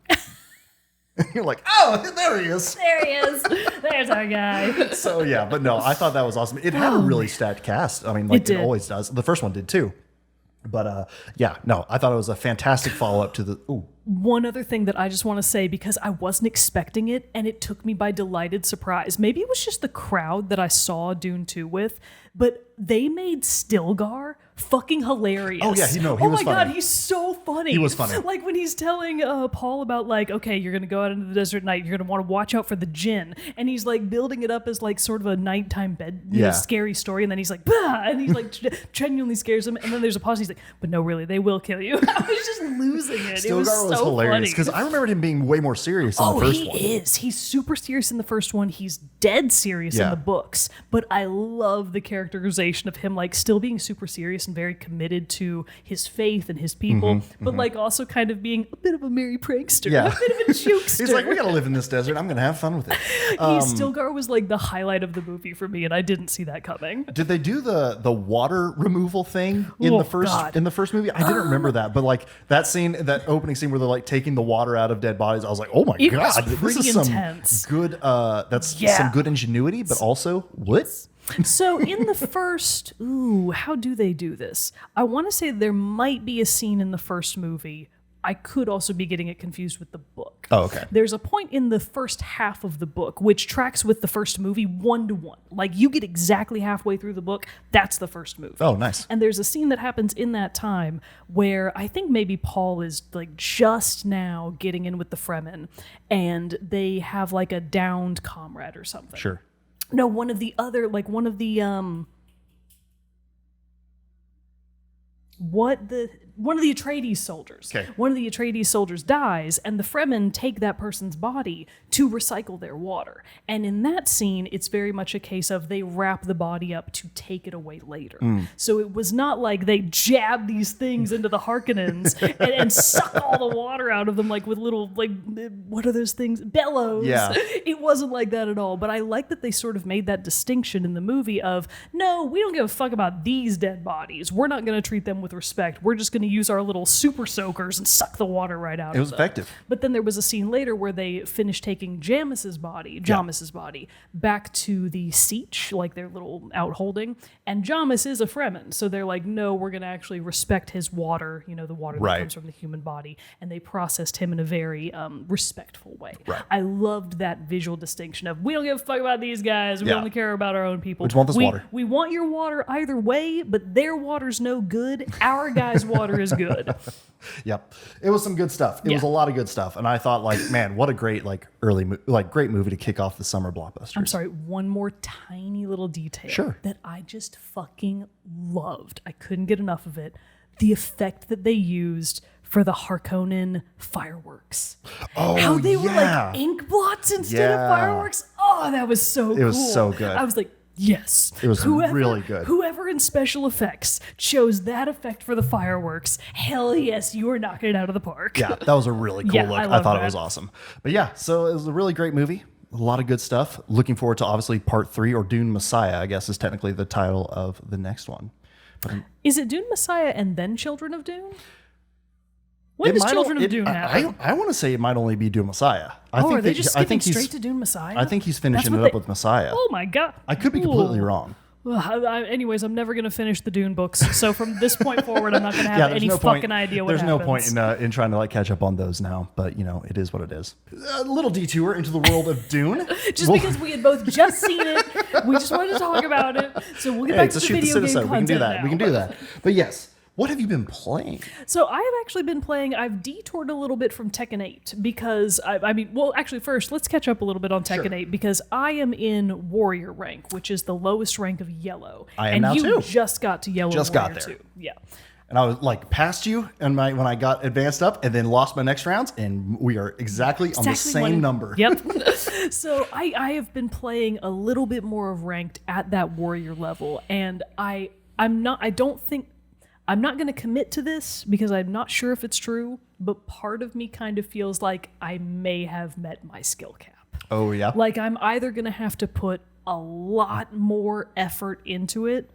And you're like, "Oh, there he is." There he is. There's our guy. So yeah, but no, I thought that was awesome. It had a really stacked cast. I mean, like it did. always does. The first one did too. But yeah, no, I thought it was a fantastic follow up to the. Ooh, One other thing that I just want to say, because I wasn't expecting it and it took me by delighted surprise. Maybe it was just the crowd that I saw Dune 2 with, but they made Stilgar fucking hilarious. Oh, yeah, he oh was my funny. god, he's so funny. He was funny. Like when he's telling Paul about like, okay, you're gonna go out into the desert at night, you're gonna want to watch out for the djinn, and he's like building it up as like sort of a nighttime bed, scary story, and then he's like, bah! And he's like genuinely scares him, and then there's a pause, and he's like, but no, really, they will kill you. I was just losing it. It was Stilgar was so hilarious funny. because I remembered him being way more serious in the first one. He is. He's super serious in the first one. He's dead serious in Yeah. the books. But I love the characterization of him like still being super serious and very committed to his faith and his people, but like also kind of being a bit of a merry prankster, Yeah. a bit of a jokester. He's like, we gotta live in this desert. I'm gonna have fun with it. Stilgar was like the highlight of the movie for me, and I didn't see that coming. Did they do the water removal thing in Oh, the first God. in the first movie? I didn't remember that, but like that scene, that opening scene where they're like taking the water out of dead bodies, I was like, oh my It was god, this pretty is some intense. good. That's Yeah. some good ingenuity, but also what? So in the first, how do they do this? I want to say there might be a scene in the first movie. I could also be getting it confused with the book. Oh, okay. There's a point in the first half of the book which tracks with the first movie 1-to-1. Like you get exactly halfway through the book, that's the first movie. Oh, nice. And there's a scene that happens in that time where I think maybe Paul is like just now getting in with the Fremen and they have like a downed comrade or something. Sure. No, one of the Atreides soldiers. Okay. One of the Atreides soldiers dies, and the Fremen take that person's body to recycle their water. And in that scene, it's very much a case of they wrap the body up to take it away later. So it was not like they jab these things into the Harkonnens and suck all the water out of them like with little, like, what are those things? Bellows. Yeah. It wasn't like that at all. But I like that they sort of made that distinction in the movie of, no, we don't give a fuck about these dead bodies. We're not going to treat them with respect. We're just going to use our little super soakers and suck the water right out of them. It was effective. But then there was a scene later where they finished taking Jamis's body back to the Sietch, like their little outholding, and Jamis is a Fremen, so they're like, no, we're going to actually respect his water, the water that comes from the human body, and they processed him in a very respectful way. Right. I loved that visual distinction of, we don't give a fuck about these guys, we only care about our own people. We just want this water. We want your water either way, but their water's no good, our guy's water is good. Yep. It was some good stuff. It was a lot of good stuff. And I thought, like, man, what a great, like, great movie to kick off the summer blockbuster. I'm sorry, one more tiny little detail that I just fucking loved. I couldn't get enough of it. The effect that they used for the Harkonnen fireworks. Oh, how they were like ink blots instead of fireworks. Oh, that was so cool. It was so good. I was like, yes. It was really good. Whoever in special effects chose that effect for the fireworks, hell yes, you are knocking it out of the park. Yeah, that was a really cool look. I thought it was awesome. But yeah, so it was a really great movie. A lot of good stuff. Looking forward to obviously part 3, or Dune Messiah, I guess is technically the title of the next one. But is it Dune Messiah and then Children of Dune? When does Children of Dune happen? I want to say it might only be Dune Messiah. Are they just skipping straight to Dune Messiah? I think he's finishing it up with Messiah. Oh my god! I could be completely wrong. Well, anyways, I'm never going to finish the Dune books, so from this point forward, I'm not going to have any fucking idea what happens. There's no point in trying to like catch up on those now, but it is what it is. A little detour into the world of Dune. Because we had both just seen it, we just wanted to talk about it, so we'll get back to the video game content. We can do that. Now. We can do that. But yes. What have you been playing? So I have actually been playing, I've detoured a little bit from Tekken 8 because, actually first, let's catch up a little bit on Tekken 8 because I am in Warrior rank, which is the lowest rank of Yellow. I am now too. And you just got to Yellow Just Warrior got there. too. Yeah. And I was like past you when I got advanced up and then lost my next rounds, and we are exactly on the same number. Yep. So I have been playing a little bit more of ranked at that Warrior level, and I'm not going to commit to this because I'm not sure if it's true, but part of me kind of feels like I may have met my skill cap. Oh, yeah? Like I'm either going to have to put a lot more effort into it,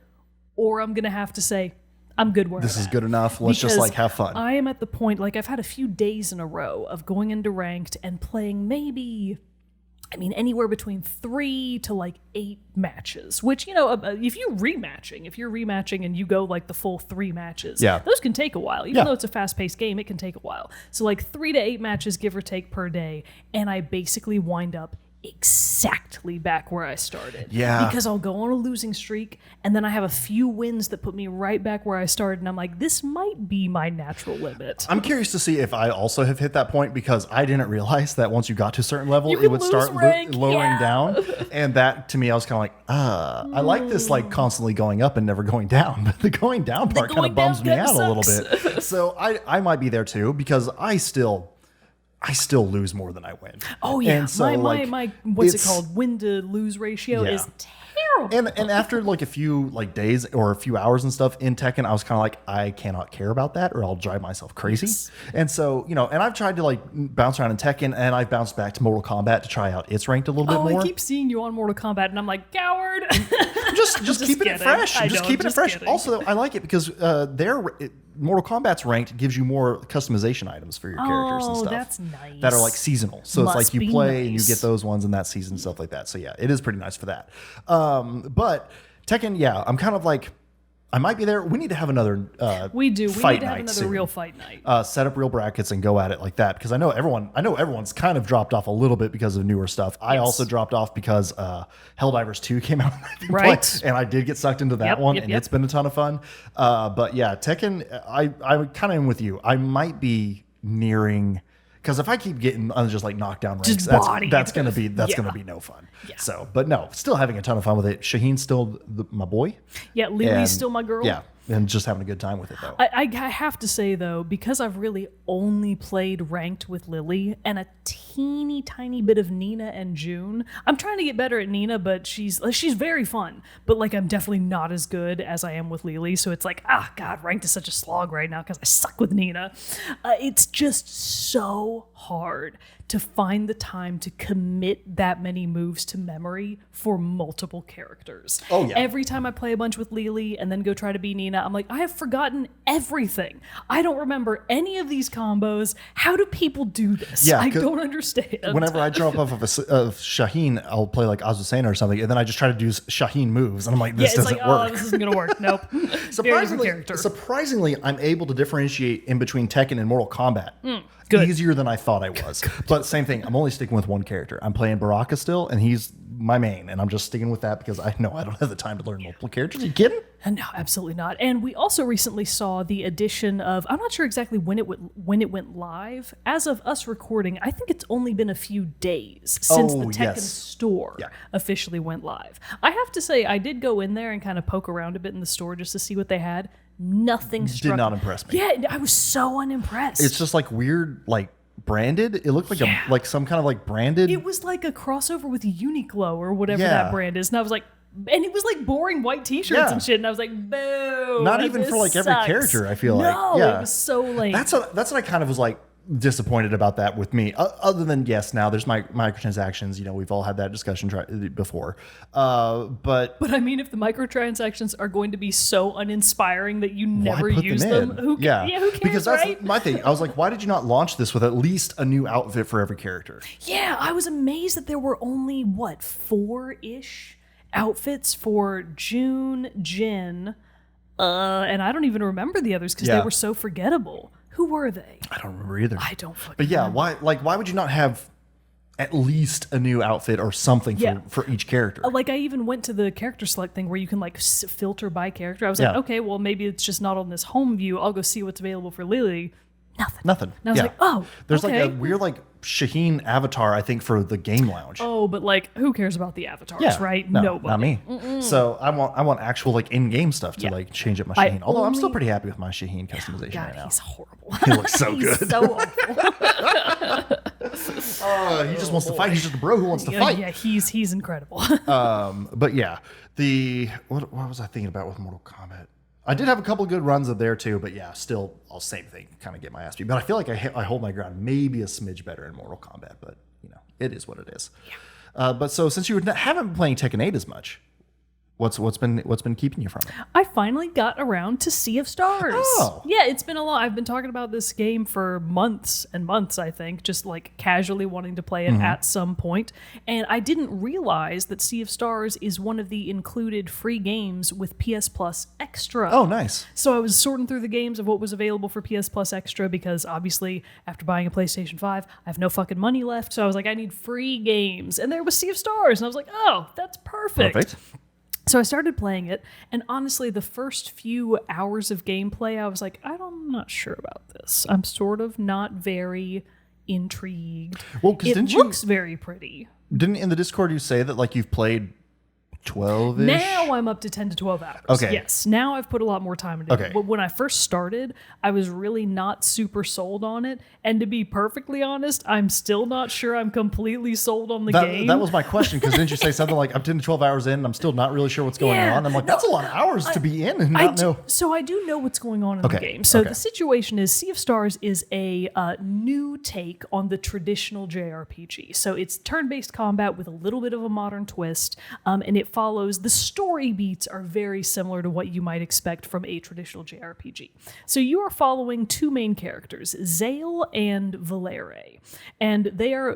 or I'm going to have to say, I'm good where this I'm is at. good enough. Let's just like have fun. I am at the point, like I've had a few days in a row of going into ranked and playing anywhere between 3 to like 8 matches, which, if you're rematching and you go like the full 3 matches, those can take a while. Even though it's a fast-paced game, it can take a while. So like 3 to 8 matches, give or take, per day, and I basically wind up exactly back where I started. Yeah. Because I'll go on a losing streak, and then I have a few wins that put me right back where I started, and I'm like, this might be my natural limit. I'm curious to see if I also have hit that point, because I didn't realize that once you got to a certain level, it would start lowering down. And that, to me, I was kind of like, I like this like constantly going up and never going down. But the going down part kind of bums me out a little bit. So I might be there too, because I still lose more than I win. Oh yeah, and so, my what's it called? Win to lose ratio is terrible. And after like a few like days or a few hours and stuff in Tekken, I was kind of like, I cannot care about that, or I'll drive myself crazy. Yes. And so and I've tried to like bounce around in Tekken, and I've bounced back to Mortal Kombat to try out its ranked a little bit more. I keep seeing you on Mortal Kombat, and I'm like, coward. just keeping it fresh. Just keeping it fresh. Kidding. Also, I like it because Mortal Kombat's ranked gives you more customization items for your characters and stuff. That's nice. That are like seasonal. So it's like you play and you get those ones in that season, stuff like that. So yeah, it is pretty nice for that. But Tekken, I'm kind of like, I might be there. We need to have another We do. We fight need to have night another soon. real fight night. Set up real brackets and go at it like that, because I know everyone's kind of dropped off a little bit because of newer stuff. I also dropped off because Helldivers 2 came out Right. and I did get sucked into that one, and it's been a ton of fun. But yeah, Tekken, I kind of am with you. I might be nearing, because if I keep getting just like knockdown ranks, Just that's gonna be no fun. Yeah. So, but no, still having a ton of fun with it. Shaheen's still my boy. Yeah, Lily's And- still my girl. Yeah, and just having a good time with it though. I have to say though, because I've really only played ranked with Lily and a teeny tiny bit of Nina and June. I'm trying to get better at Nina, but she's very fun. But like I'm definitely not as good as I am with Lily. So it's like, God, ranked is such a slog right now because I suck with Nina. It's just so hard to find the time to commit that many moves to memory for multiple characters. Oh, yeah. Every time I play a bunch with Lily and then go try to be Nina, I'm like, I have forgotten everything. I don't remember any of these combos. How do people do this? Yeah, I don't understand. Whenever I jump off of Shaheen, I'll play like Azucena or something, and then I just try to do Shaheen moves, and I'm like, this doesn't work. This isn't gonna work. Nope. Surprisingly, I'm able to differentiate in between Tekken and Mortal Kombat. Good. Easier than I thought I was. But same thing, I'm only sticking with one character. I'm playing Baraka still, and he's my main, and I'm just sticking with that because I know I don't have the time to learn multiple characters. Are you kidding? No, absolutely not. And we also recently saw the addition of, I'm not sure exactly when it went live. As of us recording, I think it's only been a few days since the Tekken store officially went live. I have to say, I did go in there and kind of poke around a bit in the store just to see what they had. Nothing struck. Did not impress me. Yeah, I was so unimpressed. It's just like weird, like branded. It looked like like some kind of like branded. It was like a crossover with Uniqlo or whatever that brand is. And I was like, and it was like boring white t-shirts and shit. And I was like, boo. Not even for like every character, I feel like. No, it was so lame. That's what I kind of was like disappointed about that with me. Other than, yes, now there's microtransactions. You know, we've all had that discussion before. But I mean, if the microtransactions are going to be so uninspiring that you never why put use them them, in? who cares, because that's right? my thing. I was like, why did you not launch this with at least a new outfit for every character? Yeah, I was amazed that there were only, 4-ish outfits for June, Jin, and I don't even remember the others because they were so forgettable. Who were they? I don't remember either. I don't fucking But yeah, remember. why would you not have at least a new outfit or something for each character? Like I even went to the character select thing where you can like filter by character. I was like, okay, well maybe it's just not on this home view. I'll go see what's available for Lily. Nothing. And I was like, oh, there's okay. like a weird like Shaheen avatar, I think, for the game lounge. Oh, but like, who cares about the avatars, right? No, Nobody. not me. So I want actual like in-game stuff to like change up my Shaheen. Although I'm still pretty happy with my Shaheen customization God, right now. he's horrible. He looks so He's good. so awful. He just wants to fight. He's just a bro who wants to fight. Yeah, he's incredible. But yeah, what was I thinking about with Mortal Kombat? I did have a couple good runs of there too, but yeah, still all same thing, kind of get my ass beat. But I feel like I hold my ground maybe a smidge better in Mortal Kombat, but you know, it is what it is. Yeah. But so since you haven't been playing Tekken 8 as much, what's been keeping you from it? I finally got around to Sea of Stars. Oh. Yeah, it's been a lot. I've been talking about this game for months and months, I think, just like casually wanting to play it at some point. And I didn't realize that Sea of Stars is one of the included free games with PS Plus Extra. Oh, nice. So I was sorting through the games of what was available for PS Plus Extra because obviously after buying a PlayStation 5, I have no fucking money left. So I was like, I need free games. And there was Sea of Stars. And I was like, oh, that's perfect. So I started playing it, and honestly, the first few hours of gameplay, I was like, I'm not sure about this. I'm sort of not very intrigued. Well, because it looks very pretty. Didn't in the Discord you say that like you've played 12-ish? Now I'm up to 10 to 12 hours. Okay. Yes. Now I've put a lot more time into Okay. it. But when I first started, I was really not super sold on it. And to be perfectly honest, I'm still not sure I'm completely sold on the game. That was my question, because didn't you say something like, I'm 10 to 12 hours in and I'm still not really sure what's going on? I'm like, that's a lot of hours to be in and not know. So I do know what's going on in the game. So the situation is Sea of Stars is a new take on the traditional JRPG. So it's turn-based combat with a little bit of a modern twist, and it follows, the story beats are very similar to what you might expect from a traditional JRPG. So you are following two main characters, Zale and Valere, and they're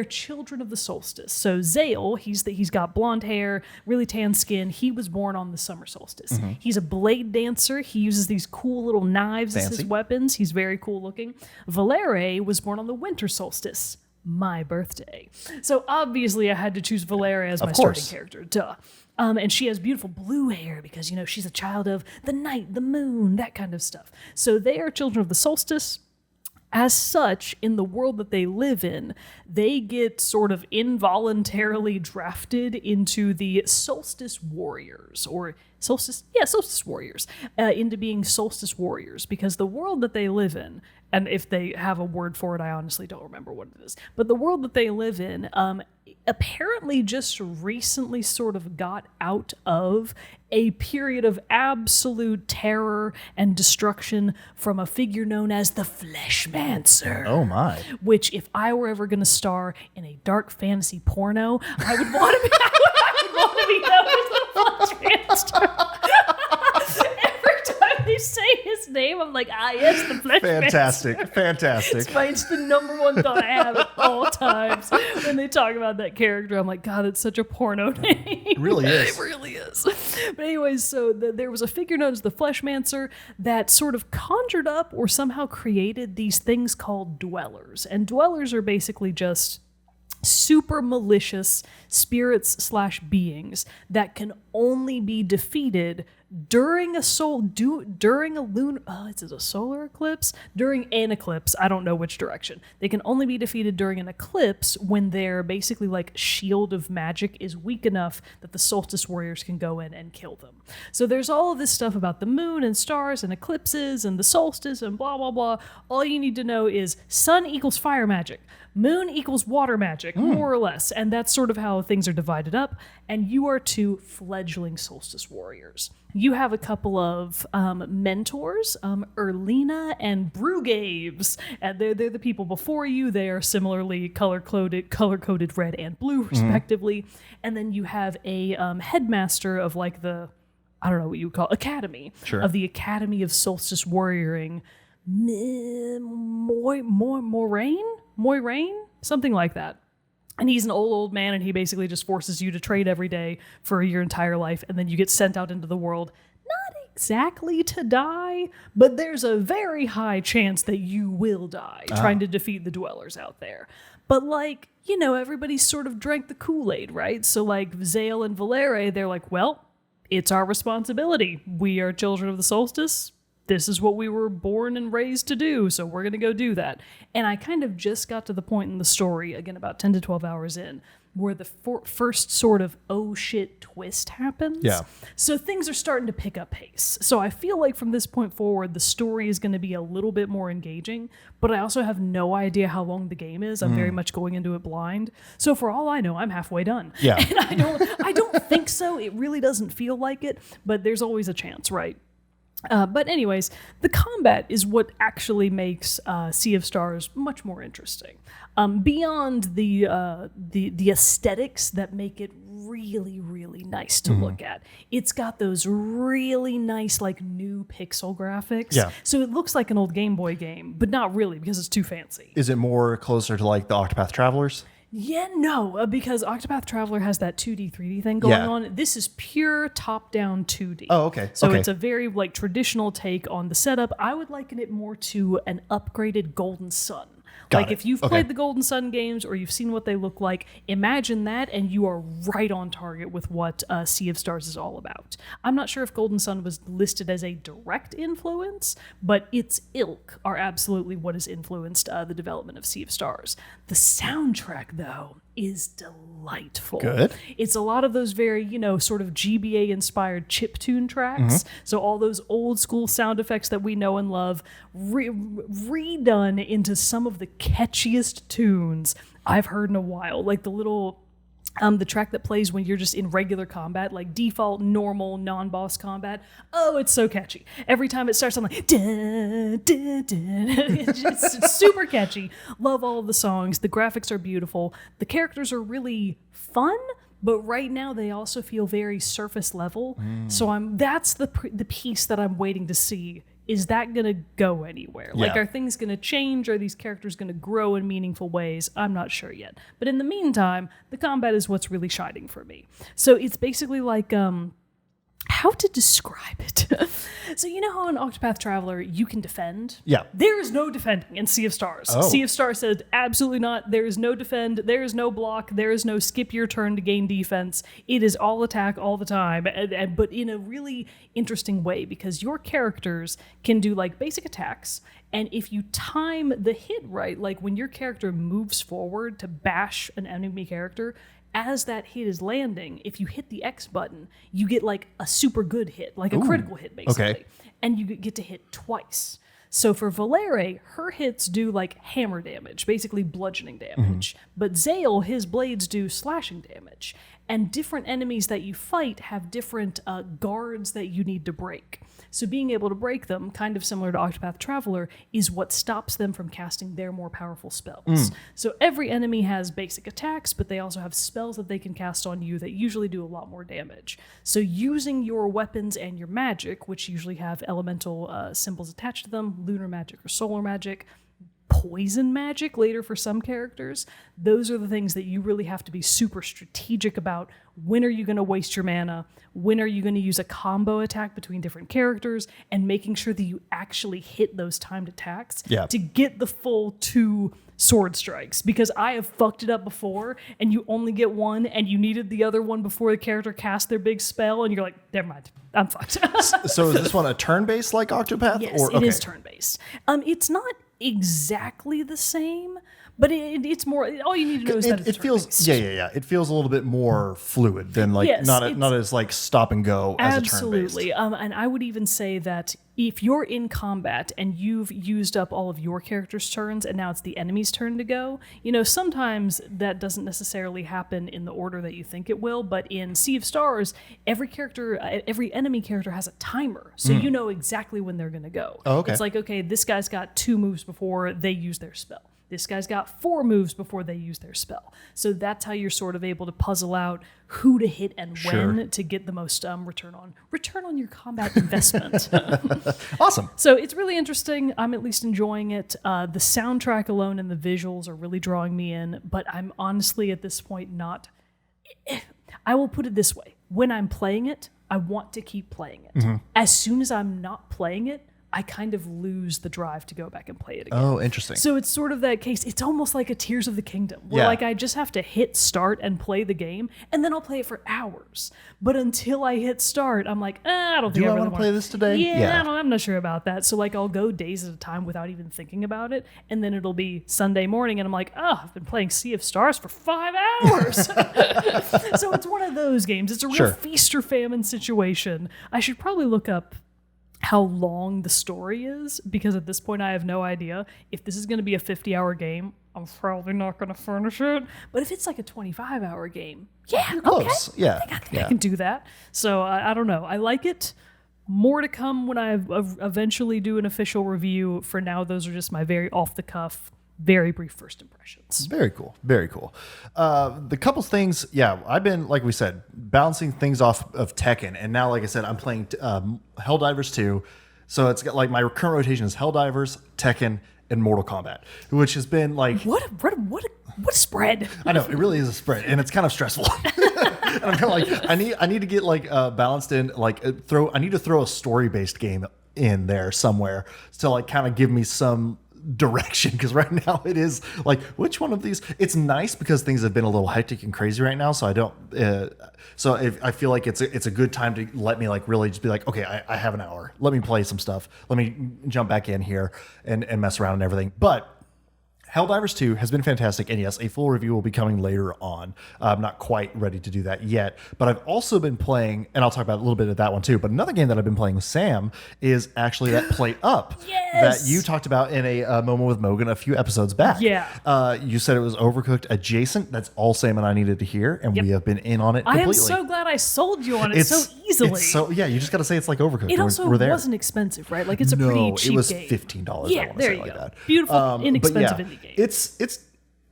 children of the solstice. So Zale, he's got blonde hair, really tan skin. He was born on the summer solstice. He's a blade dancer. He uses these cool little knives as his weapons. He's very cool looking. Valere was born on the winter solstice, my birthday. So obviously I had to choose Valere as my starting character. Duh. And she has beautiful blue hair because, she's a child of the night, the moon, that kind of stuff. So they are children of the solstice. As such, in the world that they live in, they get sort of involuntarily drafted into the Solstice Warriors, Solstice Warriors, into being Solstice Warriors, because the world that they live in, and if they have a word for it, I honestly don't remember what it is, but the world that they live in apparently just recently sort of got out of a period of absolute terror and destruction from a figure known as the Fleshmancer. Oh my. Which, if I were ever going to star in a dark fantasy porno, I would want to be known as the Fleshmancer. Every time they say his name, I'm like, yes, the Fleshmancer. Fantastic. It's the number one thought I have at all times when they talk about that character. I'm like, God, it's such a porno name. It really is. It really is. But anyways, so there was a figure known as the Fleshmancer that sort of conjured up or somehow created these things called dwellers. And dwellers are basically just super malicious spirits / beings that can only be defeated during a solar eclipse? During an eclipse. I don't know which direction. They can only be defeated during an eclipse when their basically shield of magic is weak enough that the solstice warriors can go in and kill them. So there's all of this stuff about the moon and stars and eclipses and the solstice and blah, blah, blah. All you need to know is sun equals fire magic. Moon equals water magic, more or less. And that's sort of how things are divided up. And you are two fledgling solstice warriors. You have a couple of mentors, Erlina and Brugaves. And they're the people before you. They are similarly color-coded red and blue, respectively. And then you have a headmaster of I don't know what you would call academy. Sure. Of the Academy of Solstice Warrioring. Moiraine? Something like that. And he's an old man, and he basically just forces you to trade every day for your entire life, and then you get sent out into the world, not exactly to die, but there's a very high chance that you will die trying to defeat the dwellers out there. But everybody's sort of drank the Kool-Aid, right? So Zale and Valere, they're like, well, it's our responsibility. We are children of the solstice. This is what we were born and raised to do, so we're going to go do that. And I kind of just got to the point in the story, again, about 10 to 12 hours in, where the first sort of oh shit twist happens. Yeah. So things are starting to pick up pace. So I feel like from this point forward, the story is going to be a little bit more engaging, but I also have no idea how long the game is. I'm very much going into it blind. So for all I know, I'm halfway done. Yeah. And I don't think so. It really doesn't feel like it, but there's always a chance, right? But anyways, the combat is what actually makes Sea of Stars much more interesting. Beyond the aesthetics that make it really, really nice to look at. It's got those really nice, new pixel graphics. Yeah. So it looks like an old Game Boy game, but not really because it's too fancy. Is it more closer to the Octopath Travelers? Yeah, no, because Octopath Traveler has that 2D, 3D thing going on. This is pure top-down 2D. Oh, okay. So it's a very traditional take on the setup. I would liken it more to an upgraded Golden Sun. If you've played the Golden Sun games or you've seen what they look like, imagine that and you are right on target with what Sea of Stars is all about. I'm not sure if Golden Sun was listed as a direct influence, but its ilk are absolutely what has influenced the development of Sea of Stars. The soundtrack, though, is delightful. Good. It's a lot of those very, sort of GBA-inspired chiptune tracks. So all those old school sound effects that we know and love, redone into some of the catchiest tunes I've heard in a while. Like the little... the track that plays when you're just in regular combat, like default, normal, non-boss combat. Oh, it's so catchy. Every time it starts, I'm like, dun, dun, dun. It's super catchy. Love all of the songs. The graphics are beautiful. The characters are really fun, but right now they also feel very surface level. So that's the piece that I'm waiting to see. Is that going to go anywhere? Like, are things going to change? Are these characters going to grow in meaningful ways? I'm not sure yet. But in the meantime, the combat is what's really shining for me. So it's basically like, how to describe it? So you know how in Octopath Traveler you can defend? Yeah. There is no defending in Sea of Stars. Oh. Sea of Stars said absolutely not. There is no defend. There is no block. There is no skip your turn to gain defense. It is all attack all the time, but in a really interesting way, because your characters can do like basic attacks, and if you time the hit right, like when your character moves forward to bash an enemy character, as that hit is landing, if you hit the X button, you get like a super good hit, like a critical hit, basically. Okay. And you get to hit twice. So for Valere, her hits do like hammer damage, basically bludgeoning damage. But Zale, his blades do slashing damage. And different enemies that you fight have different guards that you need to break. So being able to break them, kind of similar to Octopath Traveler, is what stops them from casting their more powerful spells. So every enemy has basic attacks, but they also have spells that they can cast on you that usually do a lot more damage. So using your weapons and your magic, which usually have elemental symbols attached to them, lunar magic or solar magic, poison magic later for some characters, those are the things that you really have to be super strategic about. When are you going to waste your mana? When are you going to use a combo attack between different characters? And making sure that you actually hit those timed attacks to get the full 2 sword strikes. Because I have fucked it up before, and you only get one, and you needed the other one before the character cast their big spell, and you're like, never mind, I'm fucked. So is this one a turn-based like Octopath? Yes, or, it is turn-based. It's not exactly the same, but it's more. All you need to know is that it feels it feels a little bit more fluid than like not as like stop and go as a turn-based. Absolutely. And I would even say that if you're in combat and you've used up all of your character's turns and now it's the enemy's turn to go, sometimes that doesn't necessarily happen in the order that you think it will. But in Sea of Stars, every enemy character has a timer, so you know exactly when they're going to go. Oh, okay. It's like, okay, this guy's got 2 moves before they use their spell. This guy's got 4 moves before they use their spell. So that's how you're sort of able to puzzle out who to hit and when to get the most return on your combat investment. Awesome. So it's really interesting. I'm at least enjoying it. The soundtrack alone and the visuals are really drawing me in, but I'm honestly at this point not... I will put it this way. When I'm playing it, I want to keep playing it. As soon as I'm not playing it, I kind of lose the drive to go back and play it again. Oh, interesting. So it's sort of that case. It's almost like a Tears of the Kingdom, where like I just have to hit start and play the game, and then I'll play it for hours. But until I hit start, I'm like, I don't think I really want to play this today. Yeah, I'm not sure about that. So like I'll go days at a time without even thinking about it, and then it'll be Sunday morning, and I'm like, I've been playing Sea of Stars for 5 hours. So it's one of those games. It's a real feast or famine situation. I should probably look up how long the story is, because at this point I have no idea. If this is going to be a 50-hour game, I'm probably not going to furnish it. But if it's like a 25-hour game, you're close. Okay. I think I can do that. So I don't know. I like it. More to come when I eventually do an official review. For now, those are just my very off-the-cuff, very brief first impressions. Very cool. Very cool. The couple things, I've been, like we said, bouncing things off of Tekken. And now, like I said, I'm playing Helldivers 2. So it's got like my current rotation is Helldivers, Tekken, and Mortal Kombat, which has been like... What a spread. I know, it really is a spread. And it's kind of stressful. And I'm kind of like, I need to get like balanced in, like I need to throw a story-based game in there somewhere to like kind of give me some direction, because right now it is like, which one of these? It's nice because things have been a little hectic and crazy right now, so I don't I feel like it's a good time to let me like really just be like, okay, I have an hour, let me play some stuff, let me jump back in here and mess around and everything. But Helldivers 2 has been fantastic, and yes, a full review will be coming later on. I'm not quite ready to do that yet, but I've also been playing, and I'll talk about a little bit of that one too, but another game that I've been playing with Sam is actually that Play Up that you talked about in a moment with Mogan a few episodes back. Yeah. You said it was Overcooked adjacent. That's all Sam and I needed to hear, and we have been in on it completely. I am so glad I sold you on it so easily. You just got to say it's like Overcooked. It also wasn't expensive, right? Like, it's a pretty cheap game. It was $15. Yeah, there you go. Beautiful, inexpensive indie game. It's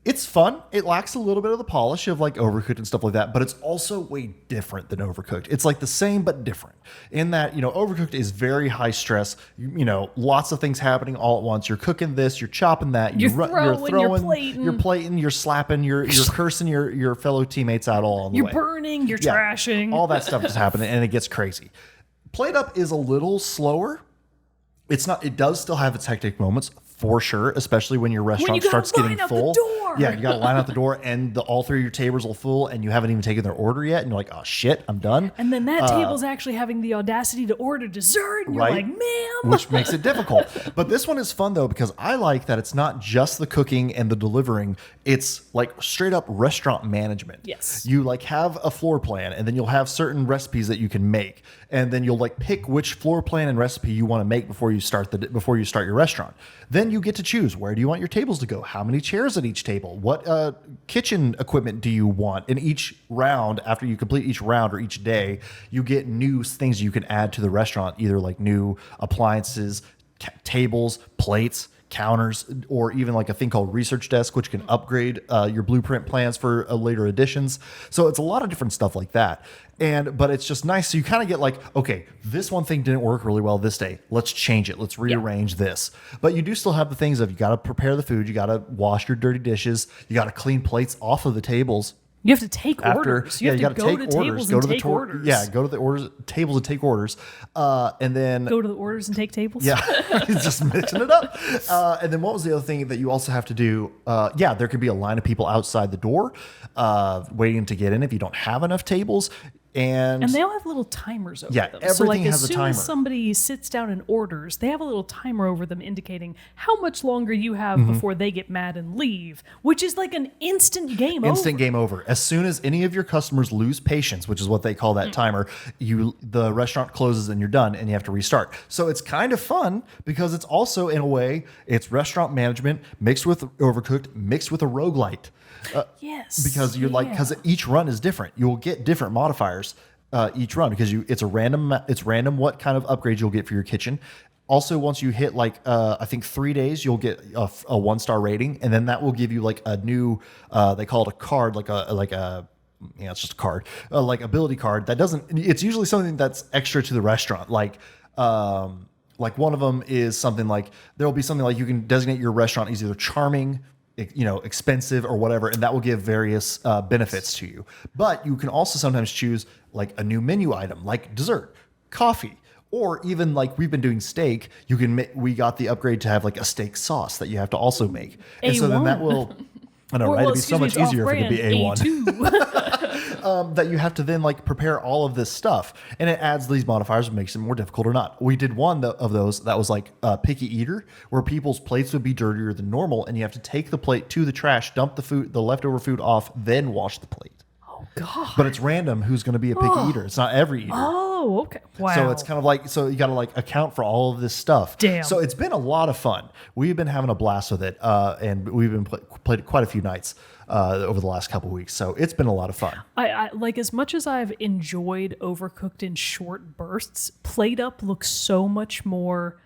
It's fun. It lacks a little bit of the polish of like Overcooked and stuff like that, but it's also way different than Overcooked. It's like the same but different in that, Overcooked is very high stress. Lots of things happening all at once. You're cooking this, you're chopping that, You're throwing, you're plating, you're slapping, you're cursing your fellow teammates out all on the way. You're burning, you're trashing. All that stuff is happening and it gets crazy. Plate Up is a little slower. It does still have its hectic moments. For sure, especially when your restaurant starts getting full. Yeah, you got to line out the door, and all three of your tables are full, and you haven't even taken their order yet, and you're like, "Oh shit, I'm done." And then that table's actually having the audacity to order dessert, and you're like, "Ma'am," which makes it difficult. But this one is fun though because I like that it's not just the cooking and the delivering; it's like straight up restaurant management. Yes, you like have a floor plan, and then you'll have certain recipes that you can make, and then you'll like pick which floor plan and recipe you want to make before you start your restaurant. Then you get to choose where do you want your tables to go, how many chairs at each table, what kitchen equipment do you want. In each round, after you complete each round or each day, you get new things you can add to the restaurant, either like new appliances, tables, plates, counters, or even like a thing called research desk, which can upgrade your blueprint plans for later editions. So it's a lot of different stuff like that. But it's just nice. So you kind of get like, okay, this one thing didn't work really well this day. Let's change it. Let's rearrange this. But you do still have the things of you got to prepare the food. You got to wash your dirty dishes. You got to clean plates off of the tables. You have to take orders. You have to go to tables and take orders. Yeah, go to the tables and take orders. And then go to the orders and take tables. Yeah, just mixing it up. And then what was the other thing that you also have to do? There could be a line of people outside the door waiting to get in if you don't have enough tables. And they all have little timers over them. Everything so like has as a soon timer. as somebody sits down and orders, they have a little timer over them indicating how much longer you have before they get mad and leave, which is like an instant game over. As soon as any of your customers lose patience, which is what they call that timer, the restaurant closes and you're done and you have to restart. So it's kind of fun because it's also, in a way, it's restaurant management mixed with Overcooked, mixed with a roguelite. Yes. Because because each run is different. You'll get different modifiers each run because it's random what kind of upgrades you'll get for your kitchen. Also, once you hit I think 3 days, you'll get a 1-star rating, and then that will give you like a new they call it a card, it's just a card, like ability card that doesn't. It's usually something that's extra to the restaurant, like one of them is something like there'll be something like you can designate your restaurant as either charming, expensive or whatever, and that will give various benefits to you. But you can also sometimes choose like a new menu item, like dessert, coffee, or even like we've been doing steak. We got the upgrade to have like a steak sauce that you have to also make, and so then that will. I know, right? It'd be so much easier if it could be A1. That you have to then like prepare all of this stuff, and it adds these modifiers and makes it more difficult or not. We did one of those that was like picky eater, where people's plates would be dirtier than normal, and you have to take the plate to the trash, dump the leftover food off, then wash the plate. Oh God! But it's random who's going to be a picky eater. It's not every eater. Oh, okay. Wow. So it's kind of like, you got to like account for all of this stuff. Damn. So it's been a lot of fun. We've been having a blast with it, and we've been played it quite a few nights over the last couple of weeks. So it's been a lot of fun. I like, as much as I've enjoyed Overcooked in short bursts, Plate Up looks so much more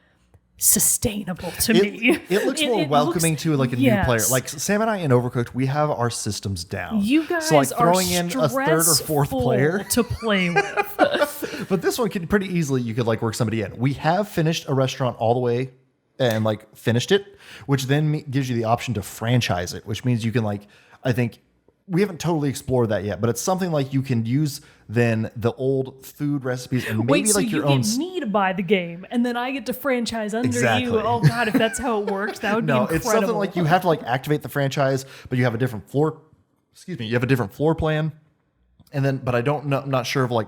sustainable to me. It looks more welcoming to like a new player. Like Sam and I in Overcooked, we have our systems down. You guys so like are throwing in a third or fourth player to play with. But this one can pretty easily, you could like work somebody in. We have finished a restaurant all the way and like finished it, which then gives you the option to franchise it, which means you can like, I think we haven't totally explored that yet, but it's something like you can use then the old food recipes and maybe so like your you own. Get me to buy the game, and then I get to franchise under Exactly. you. Oh God, if that's how it works, that would be incredible. It's something like you have to like activate the franchise, but you have a different floor. Excuse me, you have a different floor plan, and then but I don't know. I'm not sure of like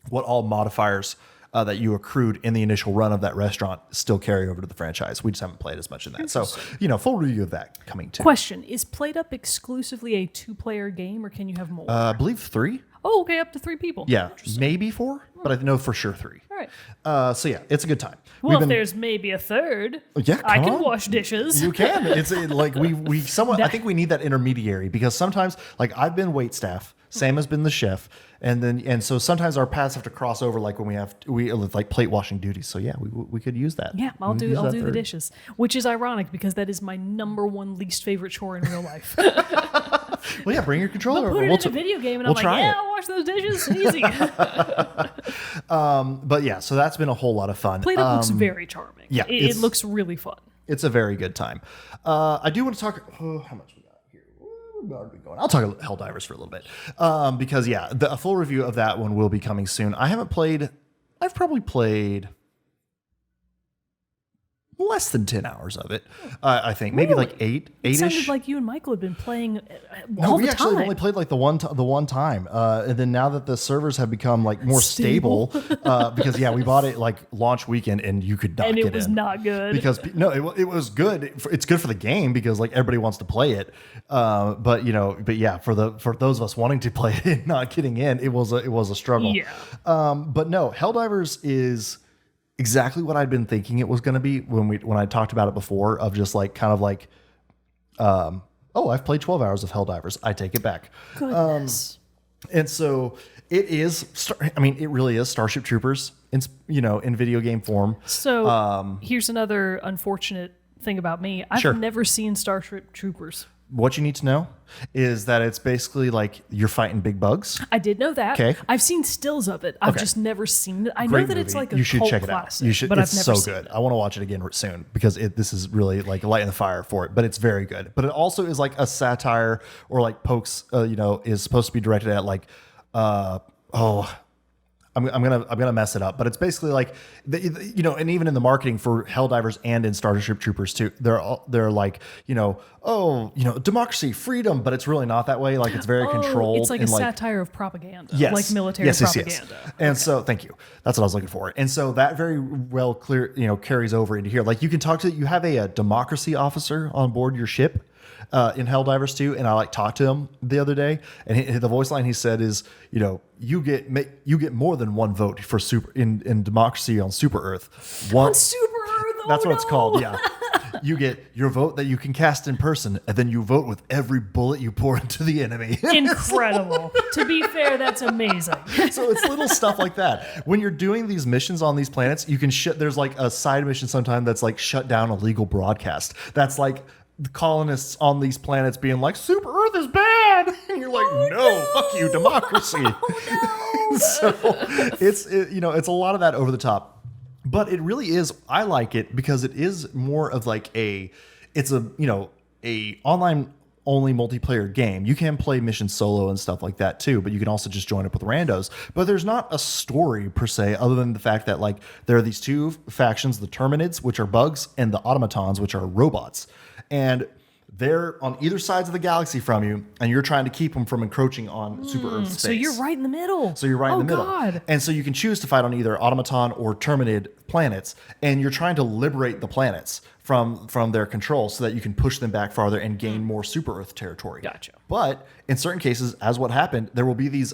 what all modifiers that you accrued in the initial run of that restaurant still carry over to the franchise. We just haven't played as much in that. So, full review of that coming too. Question: is Plate Up exclusively a 2-player game, or can you have more? I believe 3. Oh, okay, up to 3 people. Yeah, maybe 4, but I know for sure 3. All right. So yeah, it's a good time. Well, if there's maybe a third, yeah, I can on. wash dishes. You can. It's like we somewhat. I think we need that intermediary because sometimes, like I've been wait staff Sam has been the chef, and so sometimes our paths have to cross over, like when we like plate washing duties. So yeah, we could use that. Yeah, I'll do the dishes, which is ironic because that is my number one least favorite chore in real life. Well, yeah, bring your controller. Put it in a video game, and I'm like, yeah, I'll wash those dishes, easy. But yeah, so that's been a whole lot of fun. Play-Doh looks very charming. Yeah, it looks really fun. It's a very good time. I do want to talk. How much we got here? Going. I'll talk about Helldivers for a little bit because yeah, a full review of that one will be coming soon. I've probably played less than 10 hours of it. I think maybe like eight-ish. It sounded like you and Michael had been playing all the we actually time. only played like the one time, and then now that the servers have become like more stable, because yeah, we bought it like launch weekend, and you could not and get it was in. not good. Because no, it was good. It's good for the game because like everybody wants to play it, but yeah, for those of us wanting to play it and not getting in, it was a struggle. Yeah. But no, Helldivers is exactly what I'd been thinking it was going to be when I talked about it before, of just like kind of like, I've played 12 hours of Helldivers. I take it back. Goodness. And so it is. It really is Starship Troopers in video game form. So here's another unfortunate thing about me. I've never seen Starship Troopers. What you need to know is that it's basically like you're fighting big bugs. I did know that. Okay. I've seen stills of it. I've just never seen it. I Great know that it's movie. like a you should cult check it classic, out. You should. But It's I've never so seen good. it. I want to watch it again soon because this is really like lighting the fire for it. But it's very good. But it also is like a satire, or like pokes. Is supposed to be directed at like, I'm gonna mess it up, but it's basically like and even in the marketing for Helldivers and in Starship Troopers too, they're like democracy, freedom, but it's really not that way. Like it's very controlled. It's like a satire of propaganda, like military propaganda. Yes. And so, thank you. That's what I was looking for. And so that very well carries over into here. Like you have a democracy officer on board your ship. In Helldivers 2, and I talked to him the other day, and the voice line he said is, you get more than one vote for in democracy on Super Earth. On Super Earth, that's what it's called. Yeah, you get your vote that you can cast in person, and then you vote with every bullet you pour into the enemy. Incredible. To be fair, that's amazing. So it's little stuff like that. When you're doing these missions on these planets, you can there's like a side mission sometime that's like shut down illegal broadcast. That's like the colonists on these planets being like, Super Earth is bad. And you're like, no, fuck you, democracy. Oh, no. So it's a lot of that over the top. But it really is, I like it because it is more of like a online only multiplayer game. You can play missions solo and stuff like that too, but you can also just join up with randos. But there's not a story per se, other than the fact that like there are these two factions, the Terminids, which are bugs, and the Automatons, which are robots. And they're on either sides of the galaxy from you, and you're trying to keep them from encroaching on Super Earth space. So you're right in the middle. God. And so you can choose to fight on either Automaton or Terminid planets, and you're trying to liberate the planets from their control so that you can push them back farther and gain more Super Earth territory. Gotcha. But in certain cases, as what happened, there will be these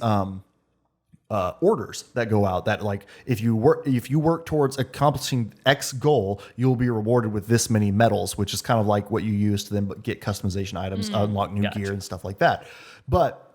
orders that go out that like if you work towards accomplishing X goal, you'll be rewarded with this many medals, which is kind of like what you use to then get customization items, unlock new gear and stuff like that.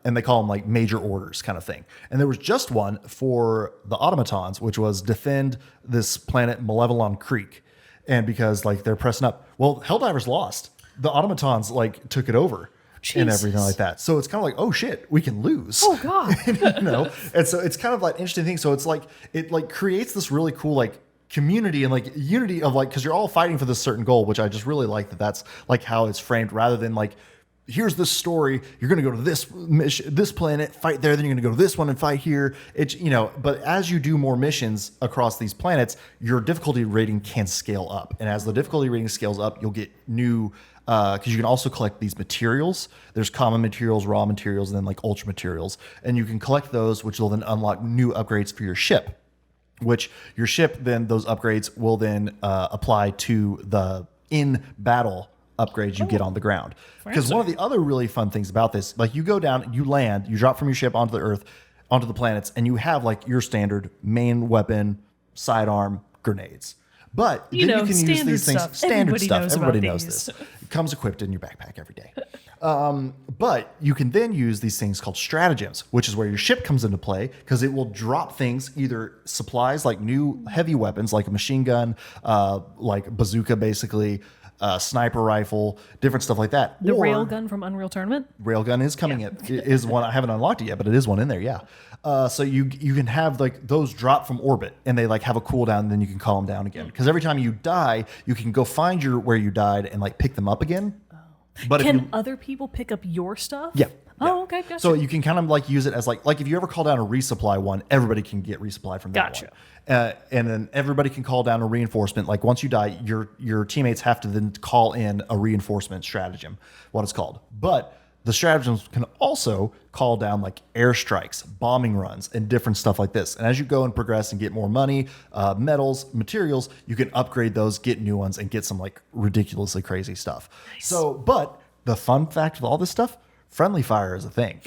And they call them like major orders kind of thing. And there was just one for the Automatons, which was defend this planet Malevelon Creek. And because like they're pressing up, well, Helldivers lost. The Automatons like took it over. Jesus. And everything like that. So it's kind of like, oh shit, we can lose. Oh God. And so it's kind of like interesting thing. So it's like, it like creates this really cool like community and like unity of like, because you're all fighting for this certain goal, which I just really like that's like how it's framed, rather than like, here's this story, you're going to go to this mission, this planet, fight there, then you're going to go to this one and fight here. It's, but as you do more missions across these planets, your difficulty rating can scale up. And as the difficulty rating scales up, you'll get new, because you can also collect these materials. There's common materials, raw materials, and then like ultra materials. And you can collect those, which will then unlock new upgrades for your ship, which your ship, then those upgrades will then apply to the in-battle upgrades you get on the ground. Because one of the other really fun things about this, like you go down, you land, you drop from your ship onto the Earth, onto the planets, and you have like your standard main weapon, sidearm, grenades. But You then know, you can use standard these things. stuff. Standard Everybody stuff. knows Everybody about knows these. this. It comes equipped in your backpack every day. But you can then use these things called stratagems, which is where your ship comes into play because it will drop things, either supplies like new heavy weapons, like a machine gun, like bazooka, basically, sniper rifle, different stuff like that. The Or railgun from Unreal Tournament. Railgun is coming in. It is one. I haven't unlocked it yet, but it is one in there. Yeah. So you can have like those drop from orbit, and they like have a cooldown, and then you can call them down again. Because every time you die, you can go find where you died and like pick them up again. But Can if you, other people pick up your stuff? yeah. Oh, okay. Gotcha. So you can kind of like use it as like if you ever call down a resupply one, everybody can get resupply from that Gotcha. one. And then everybody can call down a reinforcement. Like once you die, your teammates have to then call in a reinforcement stratagem, what it's called. But the stratagems can also call down like airstrikes, bombing runs, and different stuff like this. And as you go and progress and get more money, metals, materials, you can upgrade those, get new ones, and get some like ridiculously crazy stuff. Nice. So, but the fun fact of all this stuff, friendly fire is a thing.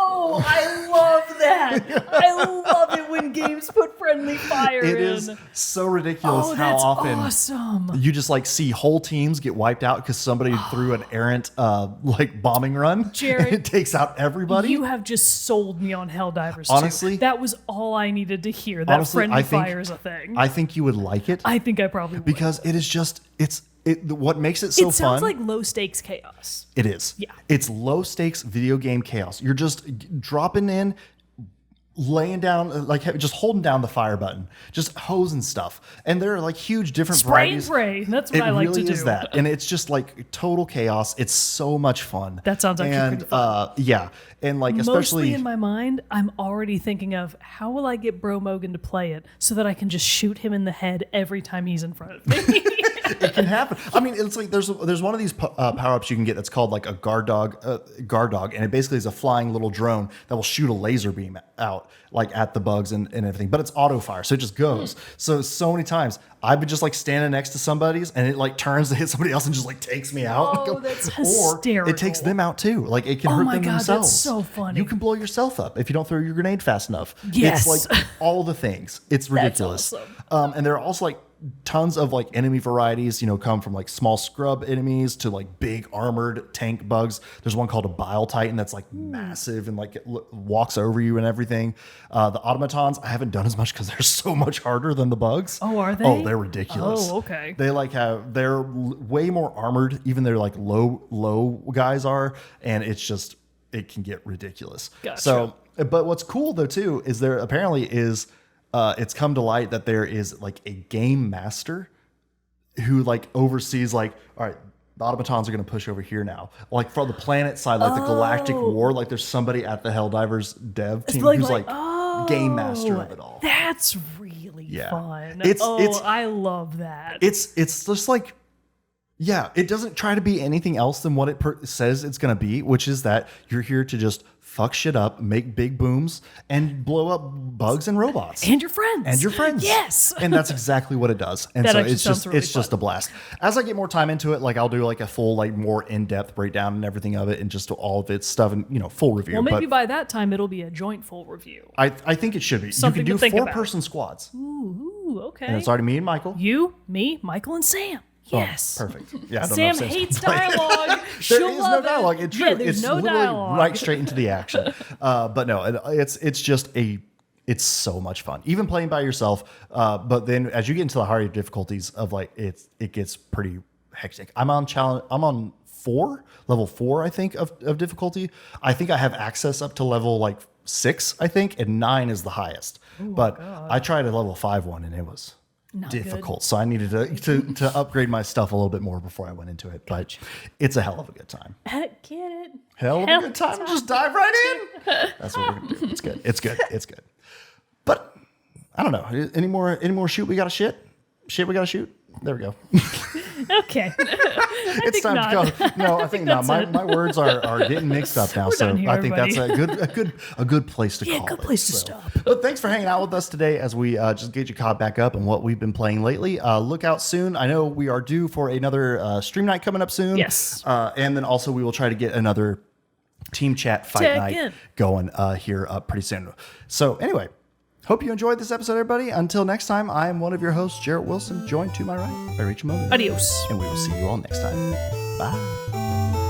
Oh, I love that. I love it when games put friendly fire in. It is so ridiculous Oh, how that's often awesome. you just like see whole teams get wiped out because somebody threw an errant like bombing run. Jared, and it takes out everybody. You have just sold me on Helldivers 2. Honestly, that was all I needed to hear. That honestly, friendly I think- fire is a thing. I think you would like it I think I probably would. because it is just what makes it so it sounds fun. like low stakes chaos. It is. Yeah. It's low stakes video game chaos. You're just dropping in, laying down, like just holding down the fire button, just hosing stuff. And there are like huge different Spray and varieties. pray. That's what It I like really to do. is that. And it's just like total chaos. It's so much fun. That sounds actually and, pretty fun. yeah. And like, Mostly especially in my mind, I'm already thinking of how will I get Bro Mogan to play it so that I can just shoot him in the head every time he's in front of me. it can happen. I mean, it's like there's one of these power ups you can get that's called like a guard dog, and it basically is a flying little drone that will shoot a laser beam out like at the bugs and everything. But it's auto fire, so it just goes. So many times I've been just like standing next to somebody's, and it like turns to hit somebody else and just like takes me out. Oh, that's Or hysterical. it takes them out too. Like it can Oh hurt my them God, that's themselves. so funny. You can blow yourself up if you don't throw your grenade fast enough. Yes. It's like all the things. It's ridiculous. awesome. And there are also like tons of like enemy varieties, come from like small scrub enemies to like big armored tank bugs. There's one called a bile titan that's like massive and like it walks over you and everything. The automatons I haven't done as much because they're so much harder than the bugs. Oh, are they? Oh, they're ridiculous. Oh, okay. They like they're way more armored, even they're like low guys are, and it's just it can get ridiculous. Gotcha. So, but what's cool though too is there apparently is it's come to light that there is like a game master who like oversees like, all right, the automatons are going to push over here now. Like from the planet side, like the Galactic War, like there's somebody at the Helldivers dev team who's like game master of it all. That's really fun. It's I love that. It's just like, yeah, it doesn't try to be anything else than what it says it's going to be, which is that you're here to just fuck shit up, make big booms, and blow up bugs and robots. And your friends. And your friends. Yes. And that's exactly what it does. And That so actually it's sounds just really it's just fun. a blast. As I get more time into it, like I'll do like a full, like more in-depth breakdown and everything of it and just all of its stuff and full review. Well, maybe but by that time it'll be a joint full review. I think it should be. Something you to can think do about. 4-person squads. Ooh, okay. And it's already me and Michael. You, me, Michael, and Sam. Yes. Oh, perfect. Yeah, I don't know Sam if Sam's hates gonna play it. dialogue. There She'll is no love it. dialogue. It's true. Yeah, there's it's no literally dialogue. right straight into the action. But no, it's just it's so much fun. Even playing by yourself. But then as you get into the higher difficulties of like it gets pretty hectic. I'm on level 4, I think, of difficulty. I think I have access up to level like 6, I think, and 9 is the highest. But I tried a level 5 one and it was Not difficult. So I needed to upgrade my stuff a little bit more before I went into it. But it's a hell of a good time. Get it? Hell of a good time. Just dive right in. That's what we're gonna do. It's good. It's good. It's good. But I don't know. Any more shoot we gotta shit? Shit we gotta shoot? There we go. Okay. It's time not. to go. No, I think not. that's it. My words are getting mixed up now. So done here, I think that's everybody. a good place to call it. good place to So, stop. But thanks for hanging out with us today as we just get you caught back up on what we've been playing lately. Look out soon. I know we are due for another stream night coming up soon. Yes. And then also we will try to get another team chat fight Tekken. night going here pretty soon. So anyway, Hope you enjoyed this episode, everybody. Until next time, I am one of your hosts, Jarrett Wilson, joined to my right by Rachel Mogan. Adios. And we will see you all next time. Bye.